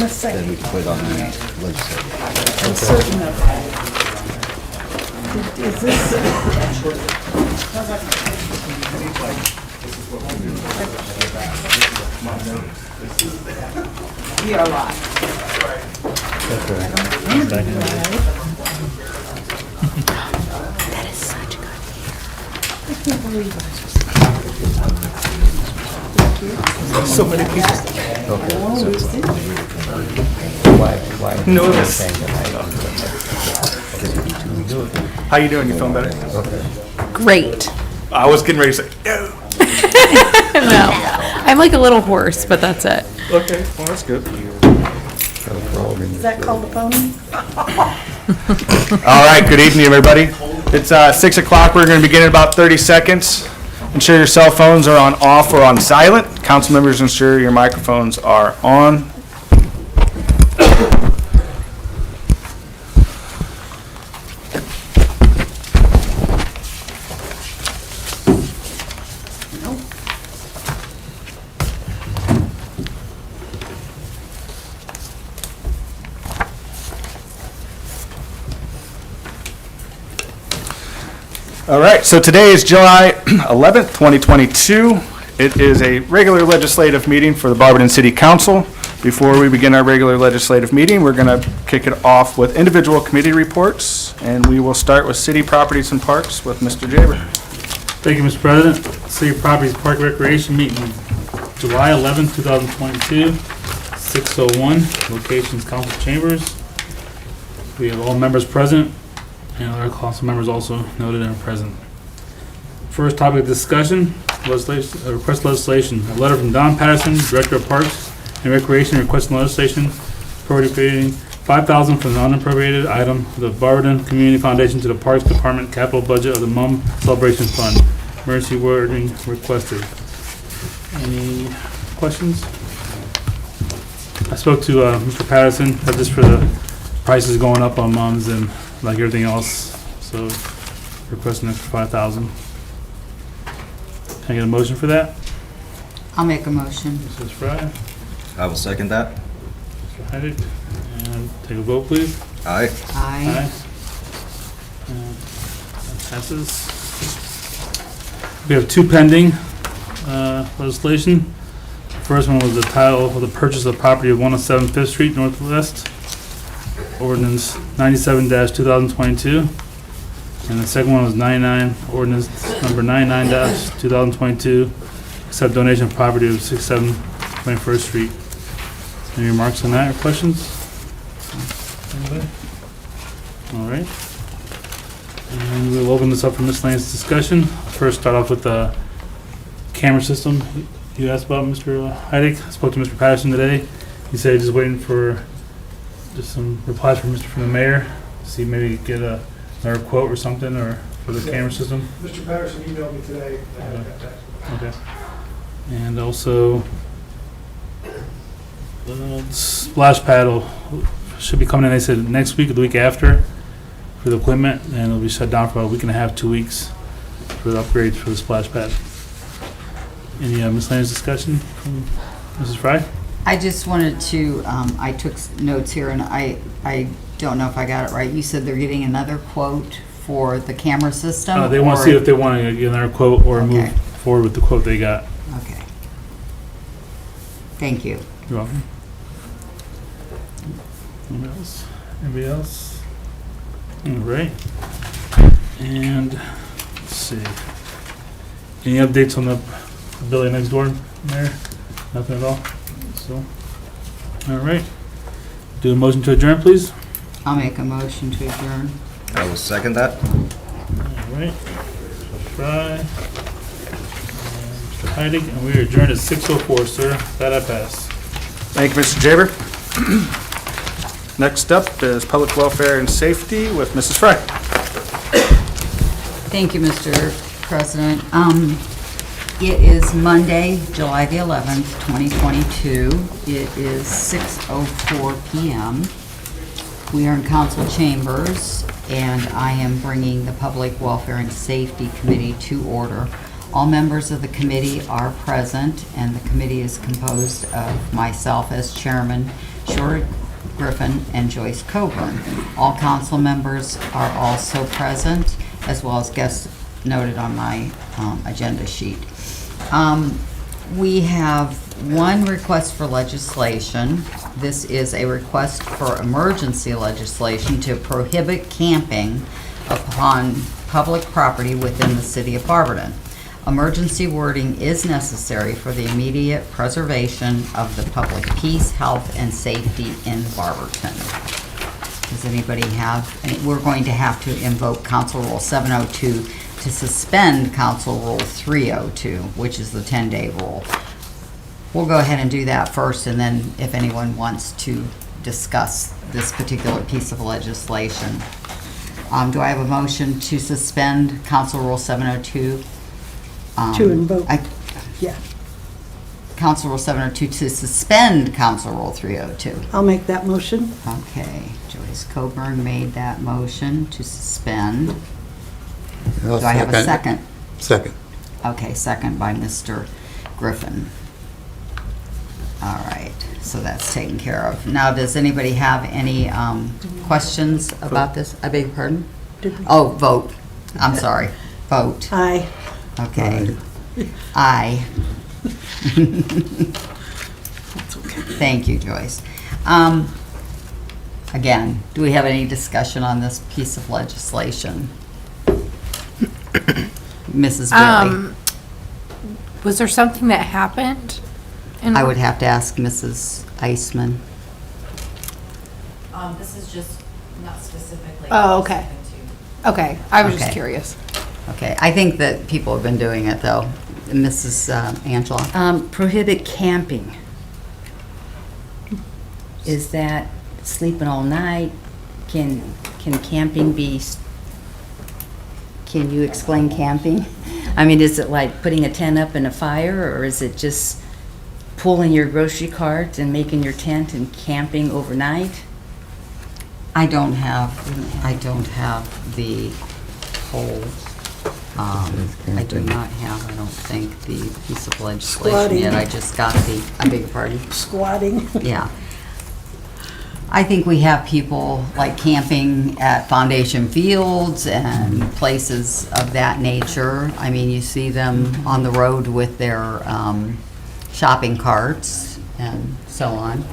must say. Then we can put it on the legislature. I'm certain of that. Is this? We are live. That is such a good idea. I can't believe it. So many people. Okay. Why? No, this. Okay. How you doing? You feeling better? Great. I was getting ready to say, no. No, I'm like a little hoarse, but that's it. Okay, well, that's good. Is that called a pony? All right, good evening, everybody. It's 6 o'clock. We're going to begin in about 30 seconds. Ensure your cell phones are on off or on silent. Council members, ensure your microphones are on. All right, so today is July 11th, 2022. It is a regular legislative meeting for the Barberton City Council. Before we begin our regular legislative meeting, we're going to kick it off with individual committee reports, and we will start with City Properties and Parks with Mr. Jaber. Thank you, Mr. President. City Properties Park Recreation meeting July 11th, 2022, 6:01, locations council chambers. We have all members present, and other council members also noted and present. First topic of discussion, request legislation. A letter from Don Patterson, Director of Parks and Recreation, requesting legislation appropriating $5,000 from the unappropriated item of the Barberton Community Foundation to the Parks Department capital budget of the Mum Celebration Fund. Emergency wording requested. Any questions? I spoke to Mr. Patterson, just for the prices going up on mums and like everything else, so requesting extra $5,000. Can I get a motion for that? I'll make a motion. Mrs. Fry, I will second that. Mr. Heidick, and take a vote, please. Aye. Aye. And that passes. We have two pending legislation. First one was the title of the purchase of property of 107 Fifth Street Northwest, Ordinance 97-2022. And the second one was 99, Ordinance number 99-2022, accept donation of property of 67 21st Street. Any remarks on that or questions? Anybody? All right. And we'll open this up for miscellaneous discussion. First, start off with the camera system you asked about, Mr. Heidick. I spoke to Mr. Patterson today. He said he's just waiting for just some replies from the mayor. See, maybe get another quote or something, or for the camera system. Mr. Patterson emailed me today. I haven't got that. Okay. And also, splash paddle should be coming in, they said, next week or the week after for the equipment, and it'll be shut down for about a week and a half, 2 weeks for the upgrades for the splash pad. Any miscellaneous discussion from Mrs. Fry? I just wanted to, I took notes here, and I don't know if I got it right. You said they're getting another quote for the camera system? They want to see if they want to get another quote or move forward with the quote they got. Okay. Thank you. You're welcome. Anybody else? Anybody else? All right. And let's see. Any updates on the building next door, Mayor? Nothing at all? So, all right. Do a motion to adjourn, please. I'll make a motion to adjourn. I will second that. All right. Mr. Fry. And Mr. Heidick, and we are adjourned at 6:04, sir. That I pass. Thank you, Mr. Jaber. Next up is Public Welfare and Safety with Mrs. Fry. Thank you, Mr. President. It is Monday, July the 11th, 2022. It is 6:04 p.m. We are in council chambers, and I am bringing the Public Welfare and Safety Committee to order. All members of the committee are present, and the committee is composed of myself as chairman, Short Griffin, and Joyce Coburn. All council members are also present, as well as guests noted on my agenda sheet. We have one request for legislation. This is a request for emergency legislation to prohibit camping upon public property within the city of Barberton. Emergency wording is necessary for the immediate preservation of the public peace, health, and safety in Barberton. Does anybody have, we're going to have to invoke Council Rule 702 to suspend Council Rule 302, which is the 10-day rule. We'll go ahead and do that first, and then if anyone wants to discuss this particular piece of legislation. Do I have a motion to suspend Council Rule 702? To invoke. Yeah, Council Rule 702 to suspend Council Rule 302. I'll make that motion. Okay, Joyce Coburn made that motion to suspend. I'll Do I have a second? Second. Okay, second by Mr. Griffin. All right, so that's taken care of. Now, does anybody have any questions about this? I beg your pardon? Oh, vote. I'm sorry. Vote. Aye. Okay. Aye. Thank you, Joyce. Again, do we have any discussion on this piece of legislation? Mrs. Whitley? Was there something that happened? I would have to ask Mrs. Eisman. This is just not specifically. Oh, okay. Okay, I was just Okay. curious. Okay, I think that people have been doing it, though. Mrs. Angela? Prohibit camping. Is that sleeping all night? Can camping be, can you explain camping? I mean, is it like putting a tent up in a fire, or is it just pulling your grocery cart and making your tent and camping overnight? I don't have the whole, I do not have, I don't think, the piece of legislation Squatting. yet. I just got the, I beg your pardon? Squatting. Yeah. I think we have people like camping at Foundation Fields and places of that nature. I mean, you see them on the road with their shopping carts and so on.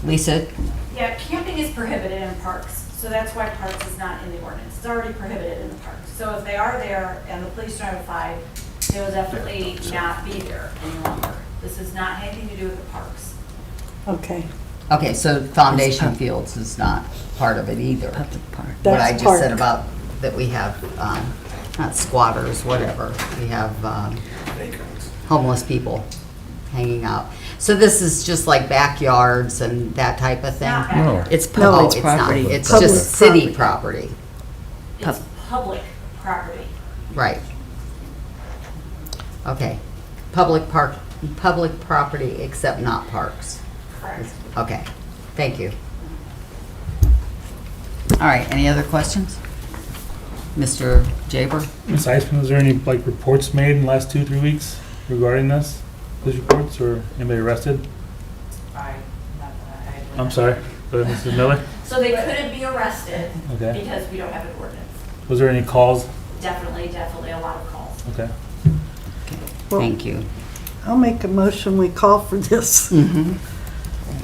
Lisa? Yeah, camping is prohibited in parks, so that's why parks is not in the ordinance. It's already prohibited in the parks. So if they are there and the police are notified, they will definitely not be there any longer. This is not anything to do with the parks. Okay. Okay, so Foundation Fields is not part of it either. Public park. What I That's just said park. about that we have, not squatters, whatever, we have homeless people hanging out. So this is just like backyards and that type of thing? Not backyard. It's Oh, public it's not. property. It's Public just city property. It's public property. Right. Okay. Public property except not parks. Correct. Okay, thank you. All right, any other questions? Mr. Jaber? Ms. Eisman, was there any, like, reports made in the last 2-3 weeks regarding these reports, or anybody arrested? I'm sorry, Mrs. Miller? So they couldn't be arrested Okay. because we don't have an ordinance. Was there any calls? Definitely a lot of calls. Okay. Thank you. I'll make a motion, we call for this. Mhm.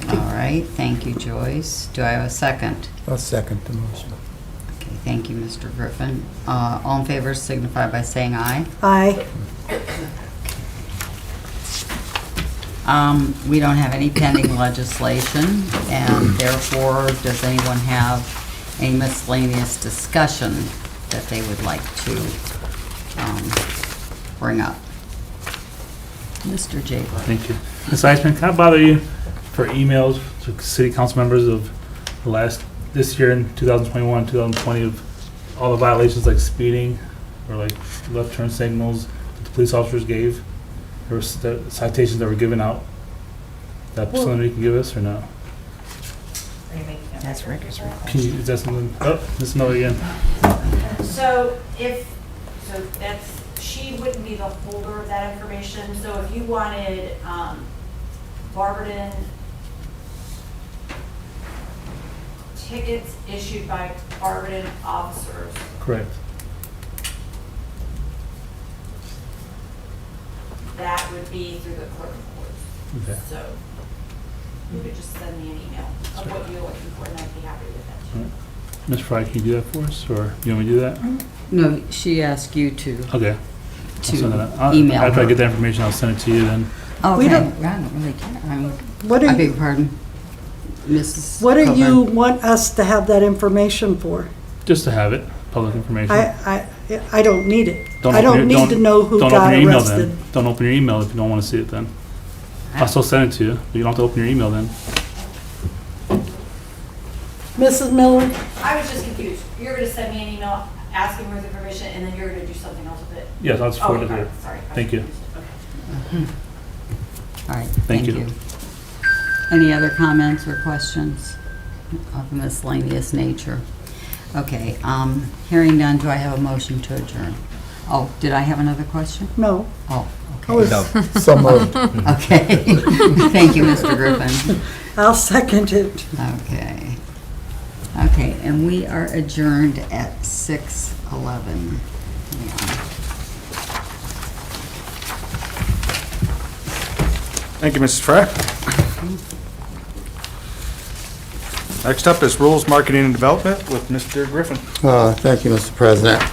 All right, thank you, Joyce. Do I have a second? I'll second the motion. Okay, thank you, Mr. Griffin. All in favor signify by saying aye. Aye. We don't have any pending legislation, and therefore, does anyone have any miscellaneous discussion that they would like to bring up? Mr. Jaber. Thank you. Ms. Eisman, can I bother you for emails to city council members of this year in 2021, 2020, of all the violations like speeding or like left turn signals that the police officers gave? There were citations that were given out. Is that something you can give us or no? That's Ricker's report. Is that something? Oh, Ms. Miller again. So she wouldn't be the holder of that information. So if you wanted Barberton tickets issued by Barberton officers. Correct. That would be through the clerk of courts. Okay. So you could just send me an email of what you're looking for, and I'd be happy with that too. All right. Ms. Fry, can you do that for us, or you want me to do that? No, she asked you to Okay. I'll send that out. email After I her. get that information, I'll send it to you then. Okay, I don't- don't really care. What I are beg you, your pardon, Mrs. what do you Coburn. want us to have that information for? Just to have it, public information. I don't need it. Don't I open don't your- need to know who don't got open your email arrested. then. Don't open your email if you don't want to see it then. I'll still send it to you, but you don't have to open your email then. Mrs. Miller? I was just confused. You're gonna send me an email asking for the information, and then you're gonna do something else with it? Yes, I'll just forward it Okay, here. sorry. Thank you. Okay. All right, Thank thank you. you. Any other comments or questions of a miscellaneous nature? Okay, hearing none, do I have a motion to adjourn? Oh, did I have another question? No. Oh, I was- okay. No. So moved. Okay. Thank you, Mr. Griffin. I'll second it. Okay. Okay, and we are adjourned at 6:11. Yeah. Thank you, Mrs. Fry. Next up is Rules, Marketing, and Development with Mr. Griffin. Thank you, Mr. President.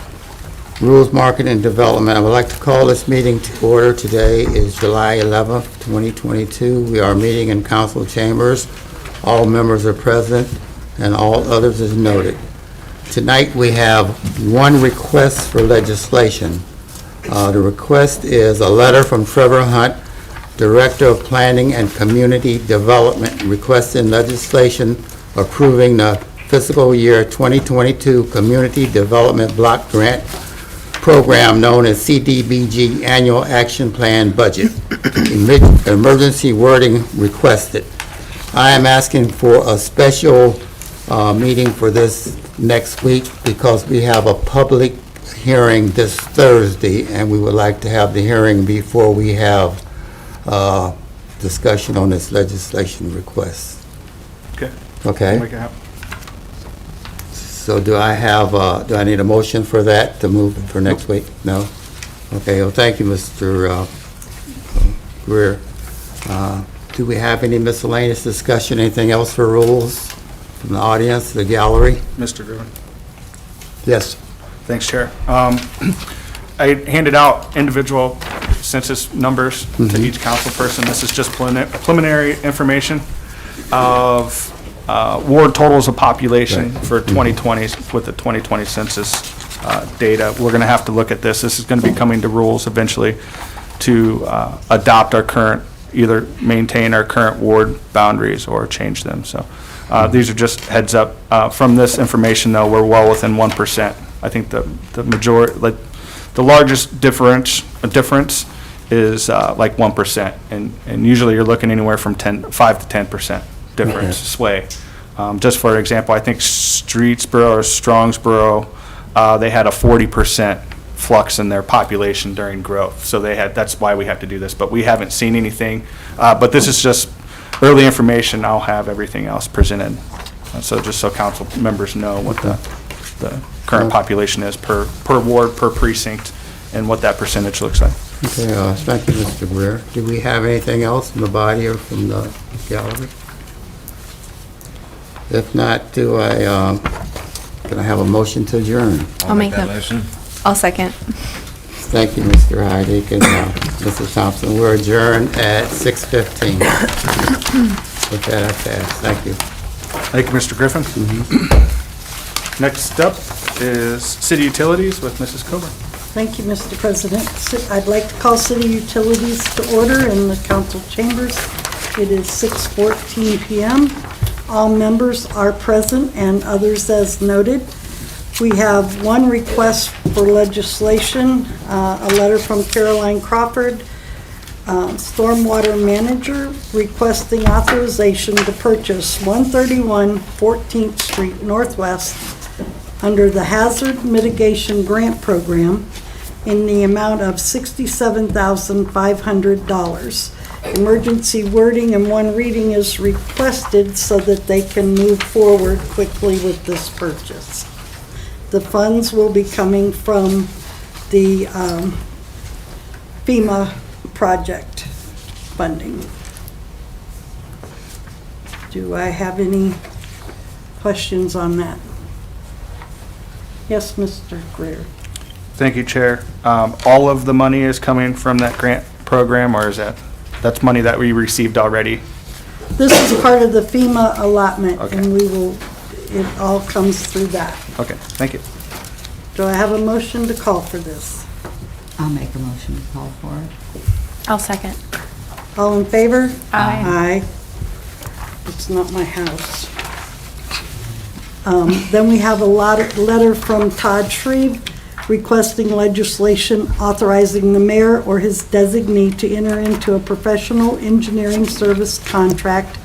Rules, Marketing, and Development. I would like to call this meeting to order. Today is July 11th, 2022. We are meeting in council chambers. All members are present, and all others is noted. Tonight, we have one request for legislation. The request is a letter from Trevor Hunt, Director of Planning and Community Development, requesting legislation approving the fiscal year 2022 Community Development Block Grant Program known as CDBG Annual Action Plan Budget. Emergency wording requested. I am asking for a special meeting for this next week because we have a public hearing this Thursday, and we would like to have the hearing before we have discussion on this legislation request. Okay. Okay? Make it happen. So do I need a motion for that to move for next week? No? Okay, well, thank you, Mr. Greer. Do we have any miscellaneous discussion, anything else for rules from the audience, the gallery? Mr. Griffin. Yes. Thanks, Chair. I handed out individual census numbers to each council person. This is just preliminary information of ward totals of population for 2020 with the 2020 census data. We're going to have to look at this. This is going to be coming to rules eventually to adopt our current, either maintain our current ward boundaries or change them. So these are just heads up. From this information, though, we're well within 1%. I think the majority, like the largest difference is like 1%, and usually you're looking anywhere from 5 to 10% difference sway. Just for example, I think Streetsboro or Strongsboro, they had a 40% flux in their population during growth. So that's why we have to do this, but we haven't seen anything. But this is just early information. I'll have everything else presented. So just so council members know what the current population is per ward, per precinct, and what that percentage looks like. Okay, thank you, Mr. Greer. Do we have anything else from the body or from the gallery? If not, can I have a motion to adjourn? I'll make that that. motion. I'll second. Thank you, Mr. Heidig and Mrs. Thompson. We're adjourned at 6:15. With that, I pass. Thank you. Thank you, Mr. Griffin. Next up is City Utilities with Mrs. Coburn. Thank you, Mr. President. I'd like to call city utilities to order in the council chambers. It is 6:14 p.m. All members are present and others as noted. We have one request for legislation, a letter from Caroline Crawford, Stormwater Manager, requesting authorization to purchase 131 14th Street Northwest under the Hazard Mitigation Grant Program in the amount of $67,500. Emergency wording and one reading is requested so that they can move forward quickly with this purchase. The funds will be coming from the FEMA project funding. Do I have any questions on that? Yes, Mr. Greer. Thank you, Chair. All of the money is coming from that grant program, or is that's money that we received already? This is part of the FEMA allotment, Okay. and it all comes through that. Okay, thank you. Do I have a motion to call for this? I'll make a motion to call for it. I'll second. All in favor? Aye. Aye. It's not my house. Then we have a letter from Todd Shreve requesting legislation authorizing the mayor or his designee to enter into a professional engineering service contract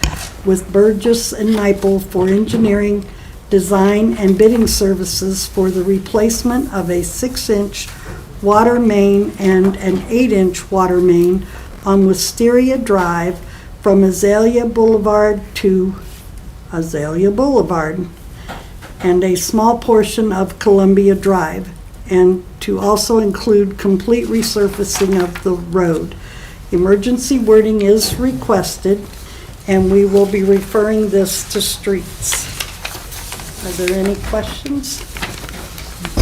with Burgess and Nyepel for engineering, design, and bidding services for the replacement of a 6-inch water main and an 8-inch water main on Wisteria Drive from Azalea Boulevard to Azalea Boulevard, and a small portion of Columbia Drive, and to also include complete resurfacing of the road. Emergency wording is requested, and we will be referring this to streets. Are there any questions?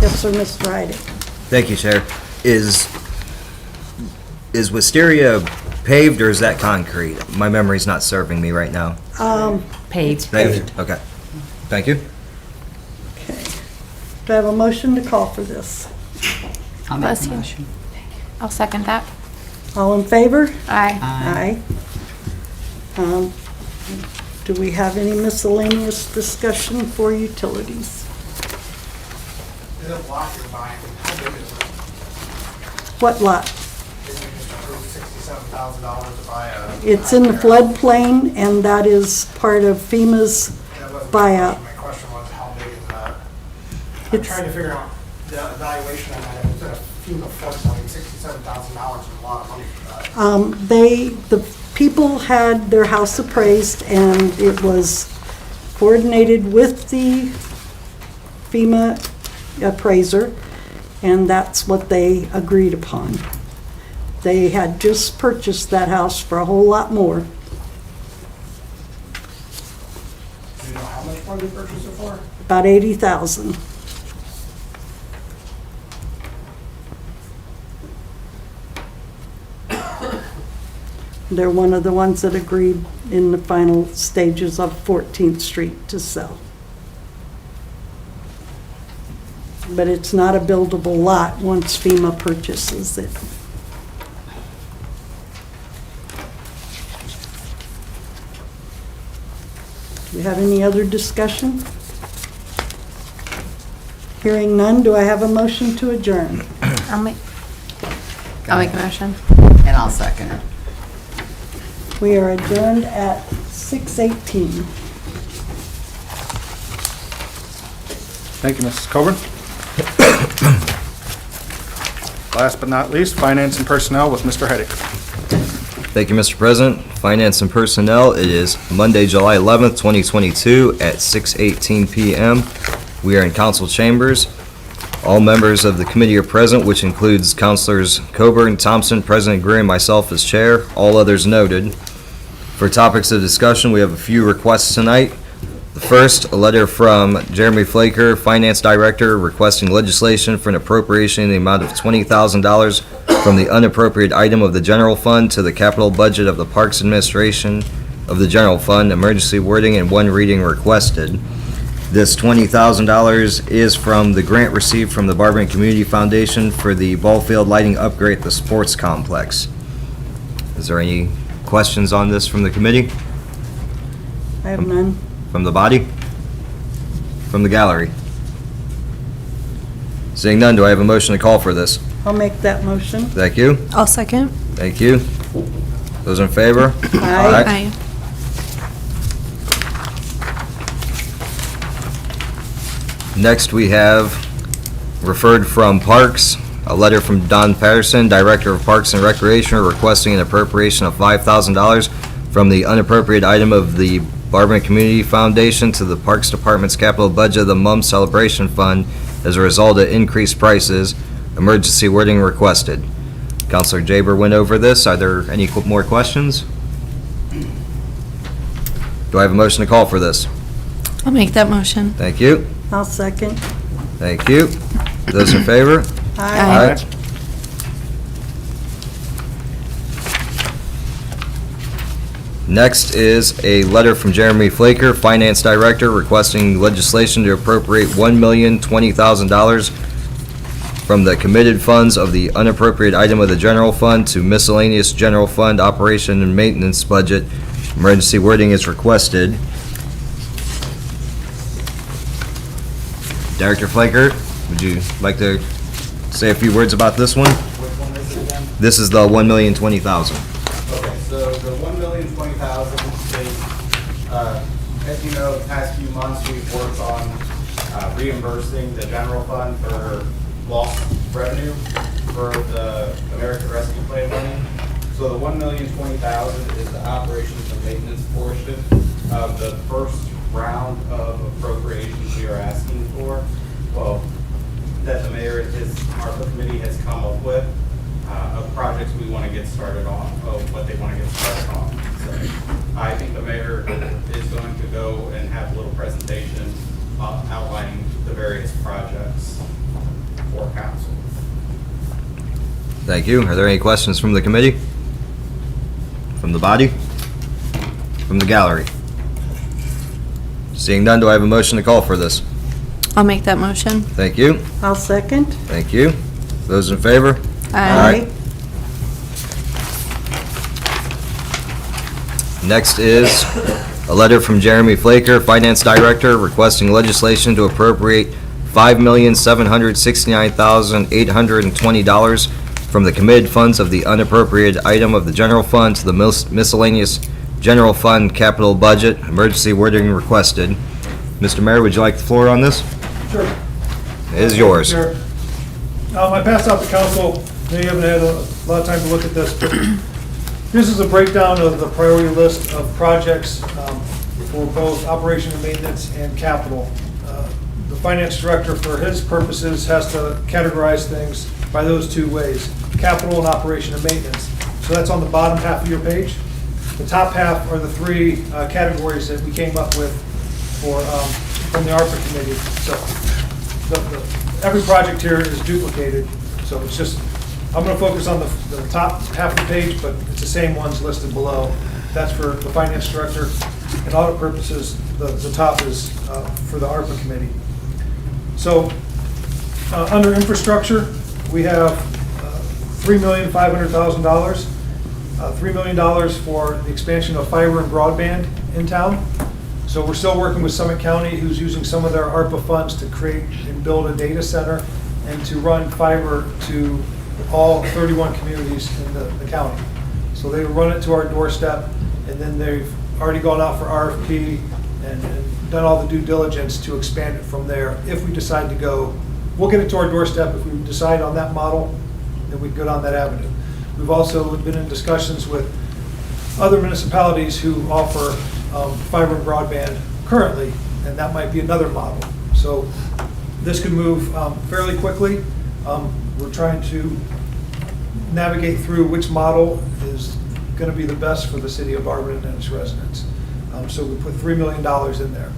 Yes, sir, Mr. Riding. Thank you, Chair. Is Wisteria paved or is that concrete? My memory's not serving me right now. Paved. Paved, okay. Thank you. Okay. Do I have a motion to call for this? I'll make Bless a you. motion. I'll second that. All in favor? Aye. Aye. Do we have any miscellaneous discussion for utilities? The lot you're buying, how big is it? What lot? Didn't you just approve $67,000 to buy a? It's in the floodplain, and that is part of FEMA's That wasn't buyout. my question was, how big is that? I'm It's- trying to figure out the evaluation on that. If it's in a FEMA floodplain, $67,000 is a lot of money for that. The people had their house appraised, and it was coordinated with the FEMA appraiser, and that's what they agreed upon. They had just purchased that house for a whole lot more. Do you know how much more they purchased it for? About 80,000. They're one of the ones that agreed in the final stages of 14th Street to sell. But it's not a buildable lot once FEMA purchases it. Do we have any other discussion? Hearing none, do I have a motion to adjourn? I'll make a motion. And I'll second it. We are adjourned at 6:18. Thank you, Mrs. Coburn. Last but not least, Finance and Personnel with Mr. Heddick. Thank you, Mr. President. Finance and Personnel, it is Monday, July 11th, 2022 at 6:18 PM. We are in council chambers. All members of the committee are present, which includes Councilors Coburn, Thompson, President Greer, and myself as chair. All others noted. For topics of discussion, we have a few requests tonight. The first, a letter from Jeremy Flaker, Finance Director, requesting legislation for an appropriation in the amount of $20,000 from the unappropriated item of the general fund to the capital budget of the Parks Administration of the general fund, emergency wording and one reading requested. This $20,000 is from the grant received from the Barberton Community Foundation for the ball field lighting upgrade at the sports complex. Is there any questions on this from the committee? I have none. From the body? From the gallery? Seeing none, do I have a motion to call for this? I'll make that motion. Thank you. I'll second. Thank you. Those in favor? Aye. Aye. Next, we have referred from Parks, a letter from Don Patterson, Director of Parks and Recreation, requesting an appropriation of $5,000 from the unappropriated item of the Barberton Community Foundation to the Parks Department's capital budget of the Mum Celebration Fund as a result of increased prices. Emergency wording requested. Counselor Jaber went over this. Are there any more questions? Do I have a motion to call for this? I'll make that motion. Thank you. I'll second. Thank you. Those in favor? Aye. Next is a letter from Jeremy Flaker, Finance Director, requesting legislation to appropriate $1,020,000 from the committed funds of the unappropriated item of the general fund to miscellaneous general fund operation and maintenance budget. Emergency wording is requested. Director Flaker, would you like to say a few words about this one? Which one is it again? This is the $1,020,000. Okay, so the $1,020,000 is, as you know, the past few months, we've worked on reimbursing the general fund for lost revenue for the American Rescue Plan money. So the $1,020,000 is the operations and maintenance portion of the first round of appropriations we are asking for. Well, that the mayor and his ARPA committee has come up with. Of projects we want to get started on, of what they want to get started on. So I think the mayor is going to go and have a little presentation outlining the various projects for council. Thank you. Are there any questions from the committee? From the body? From the gallery? Seeing none, do I have a motion to call for this? I'll make that motion. Thank you. I'll second. Thank you. Those in favor? Aye. Next is a letter from Jeremy Flaker, Finance Director, requesting legislation to appropriate $5,769,820 from the committed funds of the unappropriated item of the general fund to the miscellaneous general fund capital budget. Emergency wording requested. Mr. Mayor, would you like the floor on this? Sure. It is yours. Sure. I passed out to council, you haven't had a lot of time to look at this, but this is a breakdown of the priority list of projects for both operation and maintenance and capital. The finance director, for his purposes, has to categorize things by those two ways, capital and operation and maintenance. So that's on the bottom half of your page. The top half are the three categories that we came up with for from the ARPA committee. So every project here is duplicated, so it's just, I'm going to focus on the top half of the page, but it's the same ones listed below. That's for the finance director. And audit purposes, the top is for the ARPA committee. So under infrastructure, we have $3,500,000, $3 million for the expansion of fiber and broadband in town. So we're still working with Summit County, who's using some of their ARPA funds to create and build a data center and to run fiber to all 31 communities in the county. So they run it to our doorstep, and then they've already gone out for RFP and done all the due diligence to expand it from there. If we decide to go, we'll get it to our doorstep. If we decide on that model, then we'd go down that avenue. We've also been in discussions with other municipalities who offer fiber and broadband currently, and that might be another model. So this could move fairly quickly. We're trying to navigate through which model is going to be the best for the city of Barberton and its residents. So we put $3 million in there.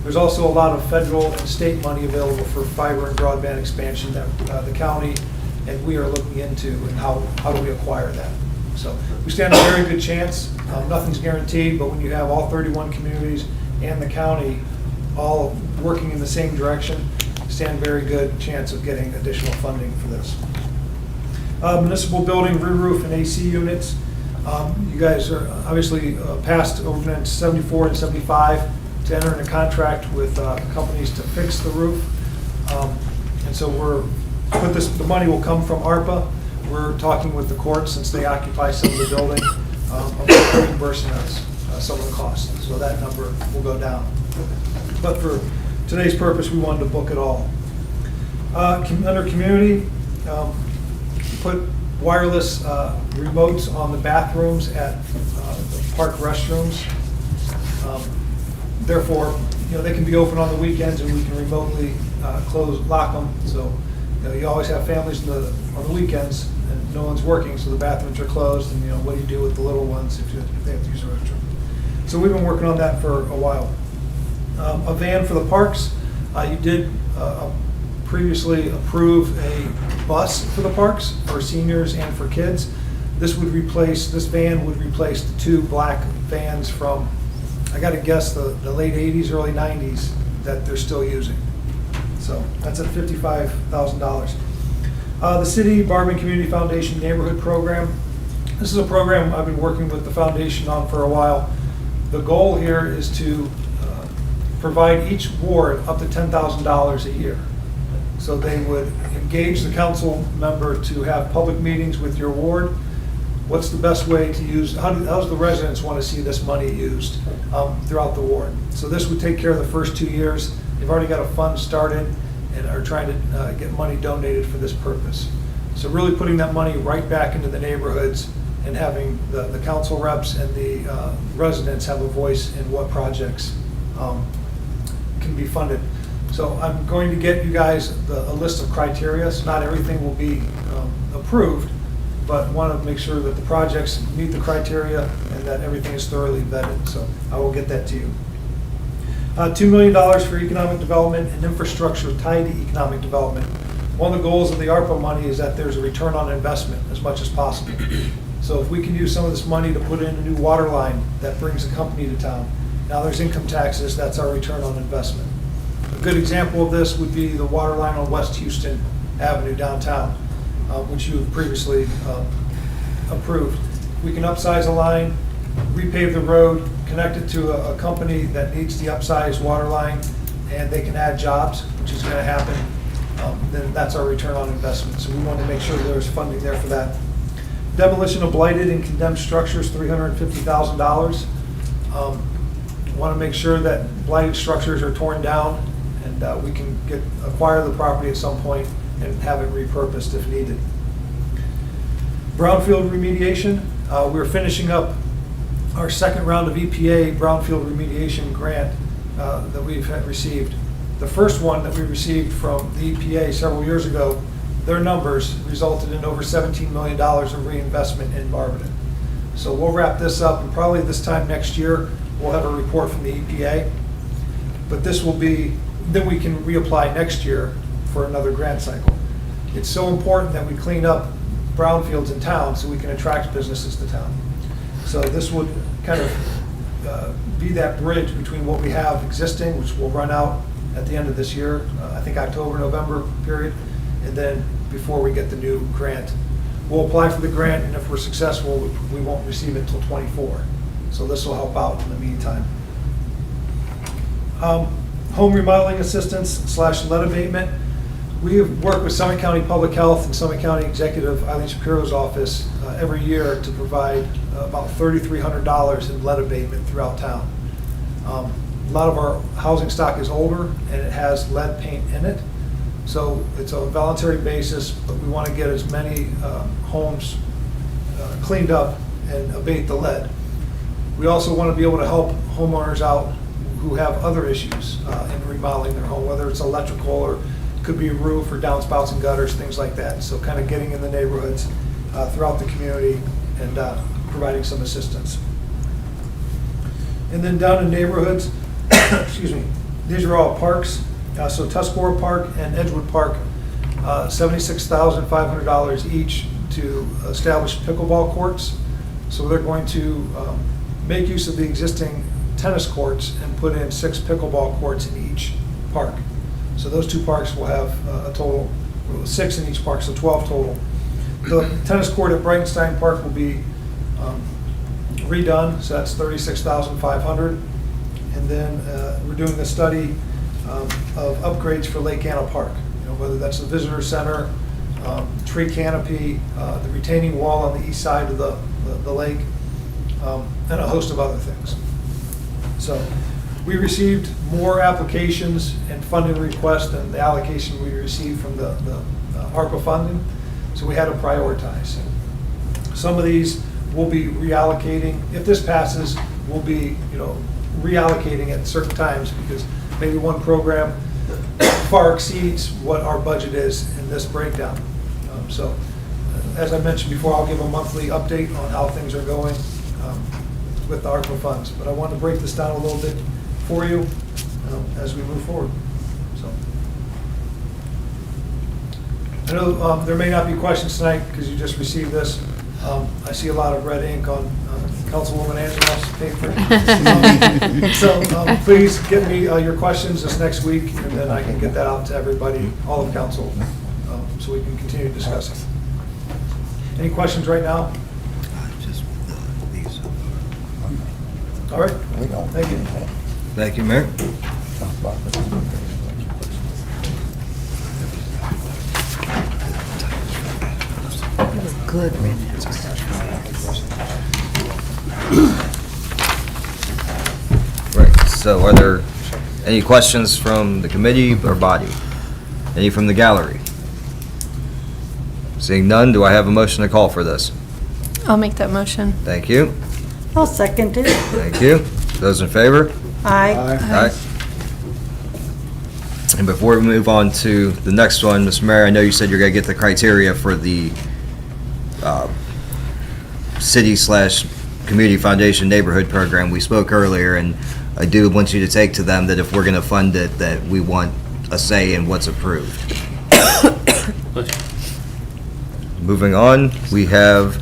There's also a lot of federal and state money available for fiber and broadband expansion that the county and we are looking into, and how do we acquire that. So we stand a very good chance. Nothing's guaranteed, but when you have all 31 communities and the county all working in the same direction, stand a very good chance of getting additional funding for this. Municipal building, rear roof, and AC units. You guys are obviously passed ordinance 74 and 75 to enter into contract with companies to fix the roof. And so the money will come from ARPA. We're talking with the courts, since they occupy some of the building, about reimbursing us some of the costs. So that number will go down. But for today's purpose, we wanted to book it all. Under community, put wireless remotes on the bathrooms at the park restrooms. Therefore, they can be open on the weekends and we can remotely lock them. So, you always have families on the weekends and no one's working, so the bathrooms are closed, and what do you do with the little ones if they have to use the restroom? So we've been working on that for a while. A van for the parks. You did previously approve a bus for the parks for seniors and for kids. This van would replace the two black vans from, I gotta guess, the late 80s, early 90s that they're still using. So that's at $55,000. The City Barberton Community Foundation Neighborhood Program. This is a program I've been working with the foundation on for a while. The goal here is to provide each ward up to $10,000 a year. So they would engage the council member to have public meetings with your ward. What's the best way to use, how does the residents want to see this money used throughout the ward? So this would take care of the first 2 years. They've already got a fund started and are trying to get money donated for this purpose. So really putting that money right back into the neighborhoods and having the council reps and the residents have a voice in what projects can be funded. So I'm going to get you guys a list of criteria. So not everything will be approved, but want to make sure that the projects meet the criteria and that everything is thoroughly vetted. So I will get that to you. $2 million for economic development and infrastructure tied to economic development. One of the goals of the ARPA money is that there's a return on investment as much as possible. So if we can use some of this money to put in a new water line that brings a company to town, now there's income taxes, that's our return on investment. A good example of this would be the water line on West Houston Avenue downtown, which you have previously approved. We can upsize a line, repave the road, connect it to a company that needs the upsized water line, and they can add jobs, which is going to happen. Then that's our return on investment. So we want to make sure there's funding there for that. Demolition of blighted and condemned structures, $350,000. Want to make sure that blighted structures are torn down and we can acquire the property at some point and have it repurposed if needed. Brownfield remediation. We're finishing up our second round of EPA brownfield remediation grant that we've received. The first one that we received from the EPA several years ago, their numbers resulted in over $17 million of reinvestment in Barberton. So we'll wrap this up, and probably this time next year, we'll have a report from the EPA. But this will be, then we can reapply next year for another grant cycle. It's so important that we clean up brownfields in town so we can attract businesses to town. So this would kind of be that bridge between what we have existing, which will run out at the end of this year, I think October, November period, and then before we get the new grant. We'll apply for the grant, and if we're successful, we won't receive it until '24. So this will help out in the meantime. Home remodeling assistance / lead abatement. We have worked with Summit County Public Health and Summit County Executive Eileen Shapiro's office every year to provide about $3,300 in lead abatement throughout town. A lot of our housing stock is older and it has lead paint in it. So it's a voluntary basis, but we want to get as many homes cleaned up and abate the lead. We also want to be able to help homeowners out who have other issues in remodeling their home, whether it's electrical or could be a roof or downspouts and gutters, things like that. So kind of getting in the neighborhoods throughout the community and providing some assistance. And then down in neighborhoods, excuse me, these are all parks. So Tuscarora Park and Edgewood Park, $76,500 each to establish pickleball courts. So they're going to make use of the existing tennis courts and put in 6 pickleball courts in each park. So those 2 parks will have a total, 6 in each park, so 12 total. The tennis court at Brightenstein Park will be redone, so that's $36,500. And then we're doing the study of upgrades for Lake Anna Park, whether that's the visitor center, tree canopy, the retaining wall on the east side of the lake, and a host of other things. So we received more applications and funding requests than the allocation we received from the ARPA funding. So we had to prioritize. Some of these we'll be reallocating. If this passes, we'll be, reallocating at certain times because maybe one program far exceeds what our budget is in this breakdown. So, as I mentioned before, I'll give a monthly update on how things are going with the ARPA funds. But I wanted to break this down a little bit for you as we move forward. So, I know there may not be questions tonight because you just received this. I see a lot of red ink on Councilwoman Angela's paper. So please get me your questions this next week, and then I can get that out to everybody, all of council, so we can continue discussing. Any questions right now? Just these. All right, thank you. Thank you, Mayor. Good. Right, so are there any questions from the committee or body? Any from the gallery? Seeing none, do I have a motion to call for this? I'll make that motion. Thank you. I'll second it. Thank you. Those in favor? Aye. Aye. And before we move on to the next one, Mr. Mayor, I know you said you're going to get the criteria for the city/community foundation neighborhood program. We spoke earlier, and I do want you to take to them that if we're going to fund it, that we want a say in what's approved. Moving on, we have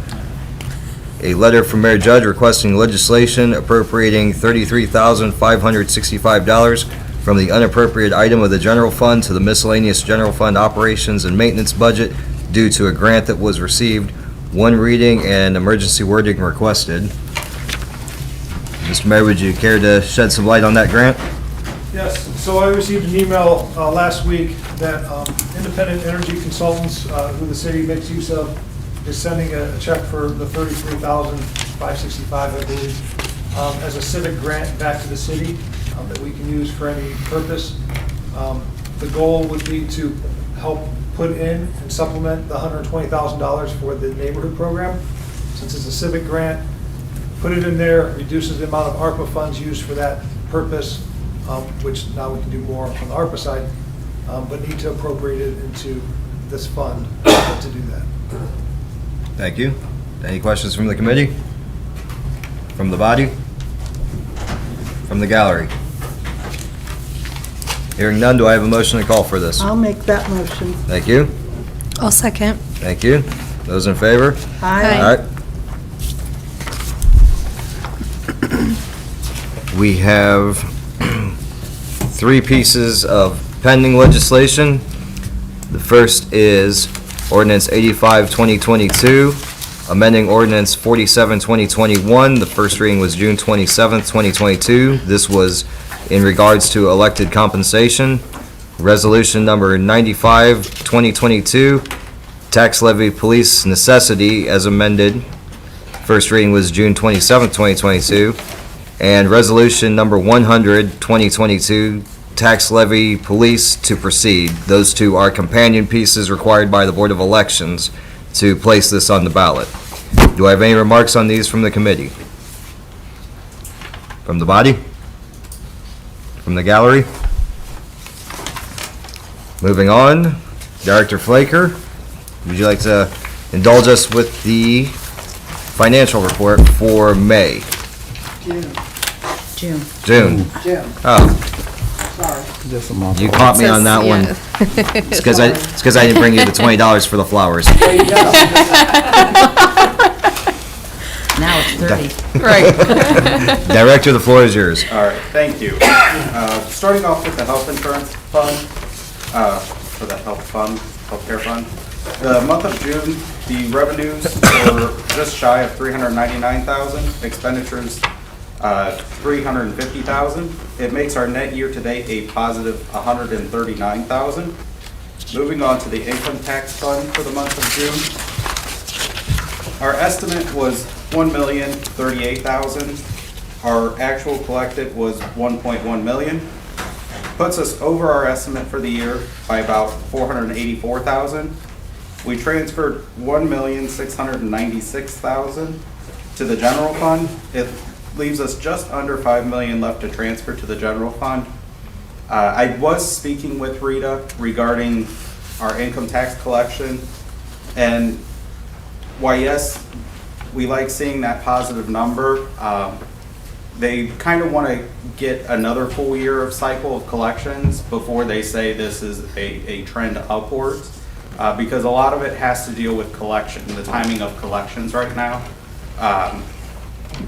a letter from Mayor Judge requesting legislation appropriating $33,565 from the unappropriated item of the general fund to the miscellaneous general fund operations and maintenance budget due to a grant that was received. One reading and emergency wording requested. Mr. Mayor, would you care to shed some light on that grant? Yes, so I received an email last week that Independent Energy Consultants, who the city makes use of, is sending a check for the $33,565, I believe, as a civic grant back to the city that we can use for any purpose. The goal would be to help put in and supplement the $120,000 for the neighborhood program. Since it's a civic grant, put it in there, reduces the amount of ARPA funds used for that purpose, which now we can do more on the ARPA side, but need to appropriate it into this fund to do that. Thank you. Any questions from the committee? From the body? From the gallery? Hearing none, do I have a motion to call for this? I'll make that motion. Thank you. I'll second. Thank you. Those in favor? Aye. We have three pieces of pending legislation. The first is ordinance 85-2022, amending ordinance 47-2021. The first reading was June 27th, 2022. This was in regards to elected compensation. Resolution number 95-2022, tax levy police necessity as amended. First reading was June 27th, 2022. And resolution number 100-2022, tax levy police to proceed. Those two are companion pieces required by the Board of Elections to place this on the ballot. Do I have any remarks on these from the committee? From the body? From the gallery? Moving on, Director Flaker, would you like to indulge us with the financial report for May? June. June? Jim, Oh, sorry. Just a moment. you caught me on that one. Yeah. It's because I didn't bring you the $20 for the flowers. There you go. Now it's 30. Right. Director, the floor is yours. All right, thank you. Starting off with the health insurance fund, for the healthcare fund. The month of June, the revenues were just shy of $399,000, expenditures $350,000. It makes our net year-to-date a positive $139,000. Moving on to the income tax fund for the month of June. Our estimate was $1,038,000. Our actual collected was $1.1 million. Puts us over our estimate for the year by about $484,000. We transferred $1,696,000 to the general fund. It leaves us just under $5 million left to transfer to the general fund. I was speaking with Rita regarding our income tax collection, and while yes, we like seeing that positive number, they kind of want to get another full year of cycle of collections before they say this is a trend upwards, because a lot of it has to deal with collection, the timing of collections right now,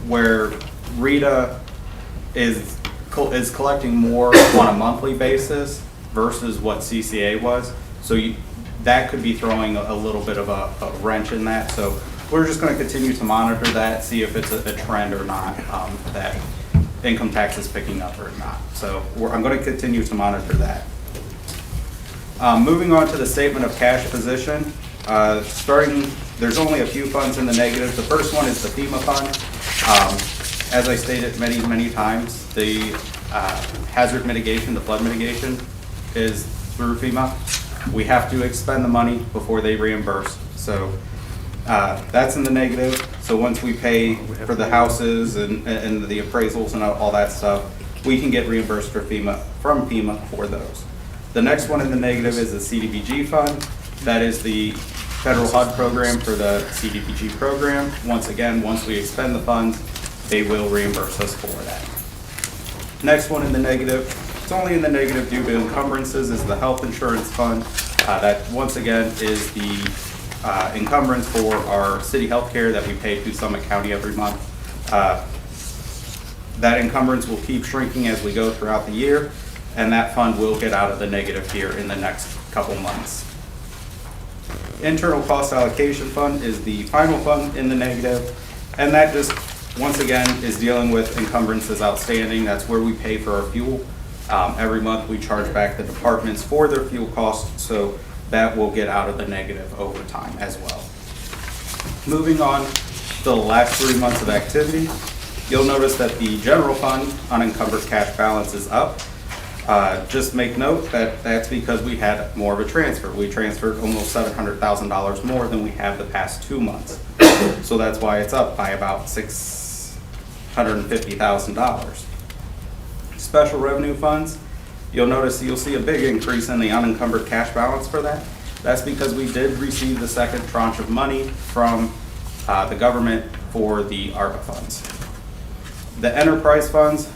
where Rita is collecting more on a monthly basis versus what CCA was. So that could be throwing a little bit of a wrench in that. So we're just going to continue to monitor that, see if it's a trend or not, that income tax is picking up or not. So I'm going to continue to monitor that. Moving on to the statement of cash position. There's only a few funds in the negative. The first one is the FEMA fund. As I stated many times, the hazard mitigation, the flood mitigation, is through FEMA. We have to expend the money before they reimburse. So that's in the negative. So once we pay for the houses and the appraisals and all that stuff, we can get reimbursed from FEMA for those. The next one in the negative is the CDBG fund. That is the federal HUD program for the CDBG program. Once again, once we expend the funds, they will reimburse us for that. Next one in the negative, it's only in the negative due to encumbrances, is the health insurance fund. That once again is the encumbrance for our city health care that we pay to Summit County every month. That encumbrance will keep shrinking as we go throughout the year, and that fund will get out of the negative here in the next couple months. Internal cost allocation fund is the final fund in the negative, and that just once again is dealing with encumbrances outstanding. That's where we pay for our fuel. Every month we charge back the departments for their fuel costs, so that will get out of the negative over time as well. Moving on to the last 3 months of activity, you'll notice that the general fund unencumbered cash balance is up. Just make note that that's because we had more of a transfer. We transferred almost $700,000 more than we have the past 2 months. So that's why it's up by about $650,000. Special revenue funds, you'll see a big increase in the unencumbered cash balance for that. That's because we did receive the second tranche of money from the government for the ARPA funds. The enterprise funds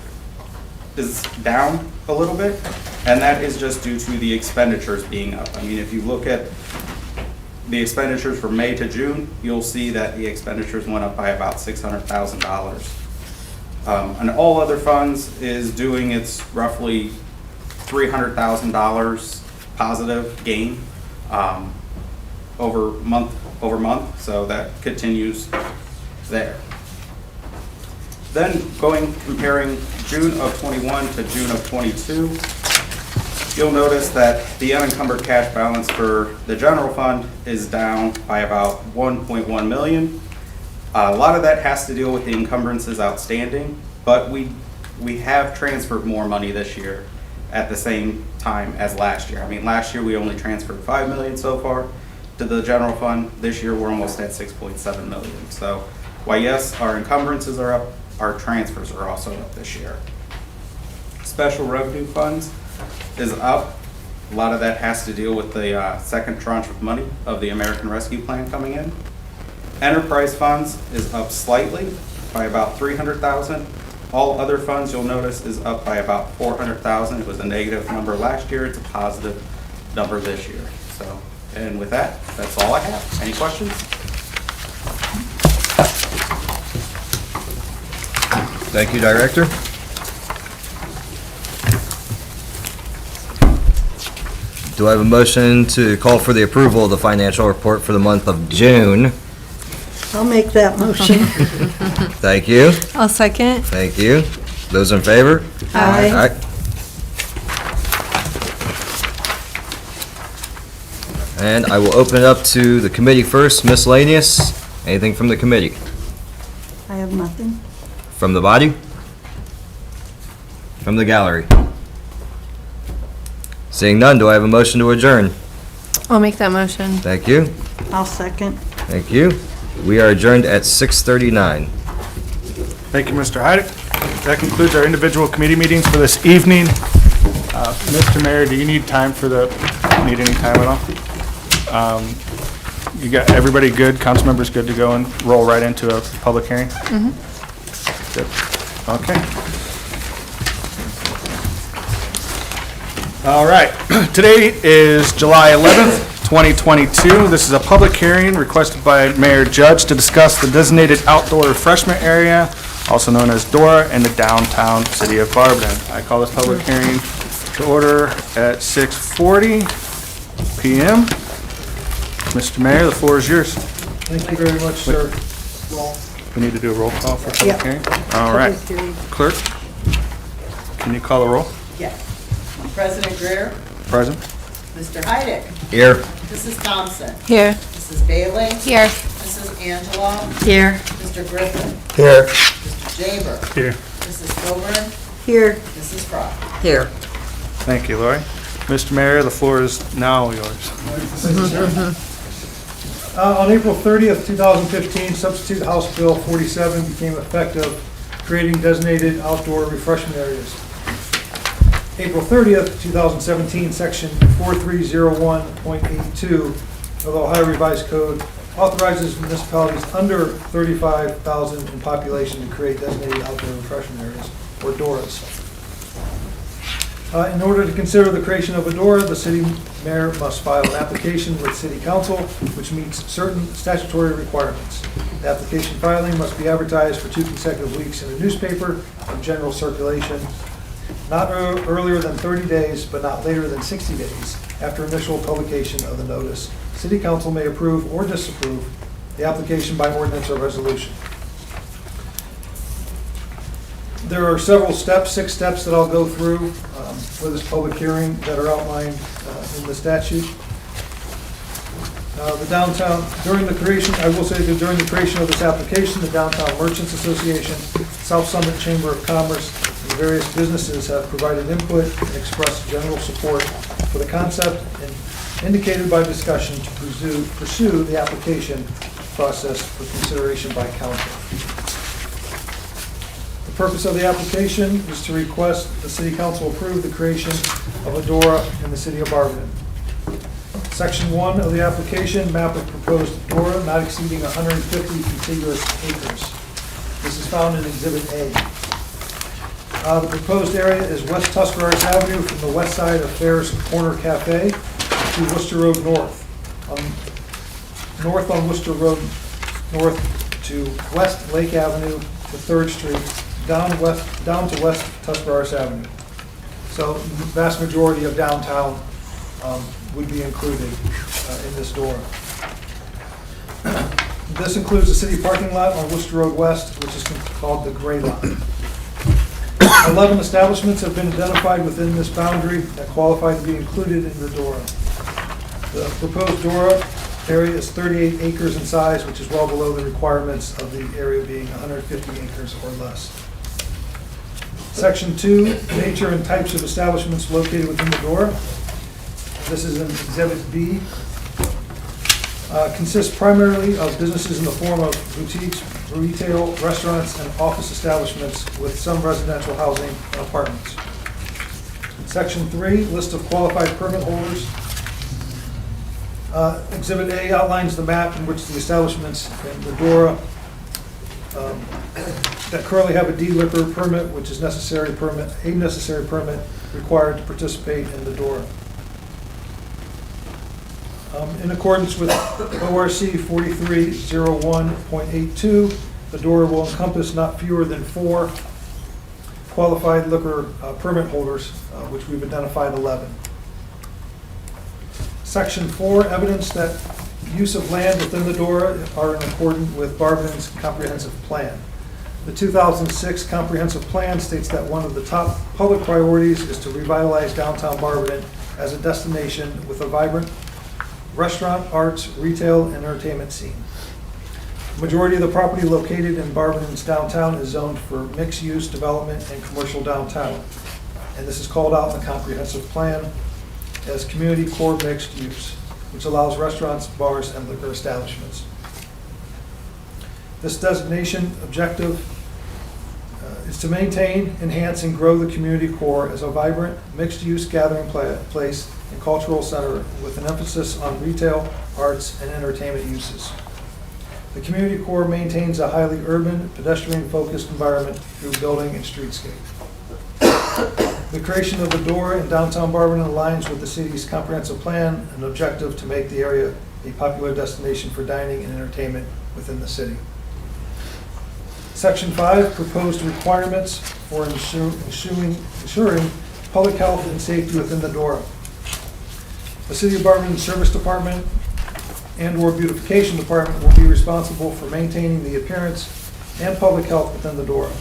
is down a little bit, and that is just due to the expenditures being up. I mean, if you look at the expenditures from May to June, you'll see that the expenditures went up by about $600,000. And all other funds is doing its roughly $300,000 positive gain over month, so that continues there. Then comparing June of 21 to June of 22, you'll notice that the unencumbered cash balance for the general fund is down by about $1.1 million. A lot of that has to deal with the encumbrances outstanding, but we have transferred more money this year at the same time as last year. I mean, last year we only transferred $5 million so far to the general fund. This year we're almost at $6.7 million. So while yes, our encumbrances are up, our transfers are also up this year. Special revenue funds is up. A lot of that has to deal with the second tranche of money of the American Rescue Plan coming in. Enterprise funds is up slightly by about $300,000. All other funds, you'll notice, is up by about $400,000. It was a negative number last year. It's a positive number this year. So, and with that, that's all I have. Any questions? Thank you, Director. Do I have a motion to call for the approval of the financial report for the month of June? I'll make that motion. Thank you. I'll second. Thank you. Those in favor? Aye. And I will open it up to the committee first. Miscellaneous. Anything from the committee? I have nothing. From the body? From the gallery? Seeing none, do I have a motion to adjourn? I'll make that motion. Thank you. I'll second. Thank you. We are adjourned at 6:39. Thank you, Mr. Heidick. That concludes our individual committee meetings for this evening. Mr. Mayor, do you need time for need any time at all? You got everybody good? Council members good to go and roll right into a public hearing? Good. Okay. All right. Today is July 11th, 2022. This is a public hearing requested by Mayor Judge to discuss the designated outdoor refreshment area, also known as DORA, in the downtown city of Barberton. I call this public hearing to order at 6:40 p.m. Mr. Mayor, the floor is yours. Thank you very much, sir. We need to do a roll call for public Yep. hearing? All right. Public hearing. Clerk, can you call the roll? Yes. President Greer, Present? Mr. Heidick, Here. Mrs. Thompson, Here. Mrs. Bailey, Here. Mrs. Angela, Here. Mr. Griffin, Here. Mr. Jaber, Here. Mrs. Coburn, Here. Mrs. Frost. Here. Thank you, Lori. Mr. Mayor, the floor is now yours. On April 30th, 2015, substitute House Bill 47 became effective, creating designated outdoor refreshment areas. April 30th, 2017, Section 4301.82 of the Ohio Revised Code authorizes municipalities under 35,000 in population to create designated outdoor refreshment areas, or DORAs. In order to consider the creation of a DORA, the city mayor must file an application with city council, which meets certain statutory requirements. The application filing must be advertised for 2 consecutive weeks in a newspaper of general circulation, not earlier than 30 days, but not later than 60 days after initial publication of the notice. City council may approve or disapprove the application by ordinance or resolution. There are several steps, 6 steps that I'll go through for this public hearing that are outlined in the statute. The downtown, during the creation, I will say that during the creation of this application, the Downtown Merchants Association, South Summit Chamber of Commerce, and various businesses have provided input and expressed general support for the concept and indicated by discussion to pursue the application process for consideration by council. The purpose of the application is to request the city council approve the creation of a DORA in the city of Barberton. Section 1 of the application, map of proposed DORA not exceeding 150 contiguous acres. This is found in Exhibit A. The proposed area is West Tuscarawas Avenue from the west side of Fair's Corner Cafe to Worcester Road North. North on Worcester Road North to West Lake Avenue to 3rd Street, down to West Tuscarawas Avenue. So the vast majority of downtown would be included in this DORA. This includes the city parking lot on Worcester Road West, which is called the Gray Lot. 11 establishments have been identified within this boundary that qualify to be included in the DORA. The proposed DORA area is 38 acres in size, which is well below the requirements of the area being 150 acres or less. Section 2, nature and types of establishments located within the DORA. This is in Exhibit B. Consists primarily of businesses in the form of boutiques, retail, restaurants, and office establishments with some residential housing and apartments. Section 3, list of qualified permit holders. Exhibit A outlines the map in which the establishments in the DORA that currently have a D liquor permit, which is a necessary permit required to participate in the DORA. In accordance with ORC 4301.82, the DORA will encompass not fewer than 4 qualified liquor permit holders, which we've identified 11. Section 4, evidence that use of land within the DORA are in accordance with Barberton's comprehensive plan. The 2006 comprehensive plan states that one of the top public priorities is to revitalize downtown Barberton as a destination with a vibrant restaurant, arts, retail, and entertainment scene. The majority of the property located in Barberton's downtown is zoned for mixed-use development and commercial downtown. And this is called out in the comprehensive plan as community core mixed use. which allows restaurants, bars, and liquor establishments. This designation objective is to maintain, enhance, and grow the community core as a vibrant, mixed-use gathering place and cultural center with an emphasis on retail, arts, and entertainment uses. The community core maintains a highly urban, pedestrian-focused environment through building and streetscape. The creation of the Door in downtown Barberton aligns with the city's comprehensive plan and objective to make the area a popular destination for dining and entertainment within the city. Section 5, proposed requirements for ensuring public health and safety within the Door. The City of Barberton Service Department and/or Beautification Department will be responsible for maintaining the appearance and public health within the Door.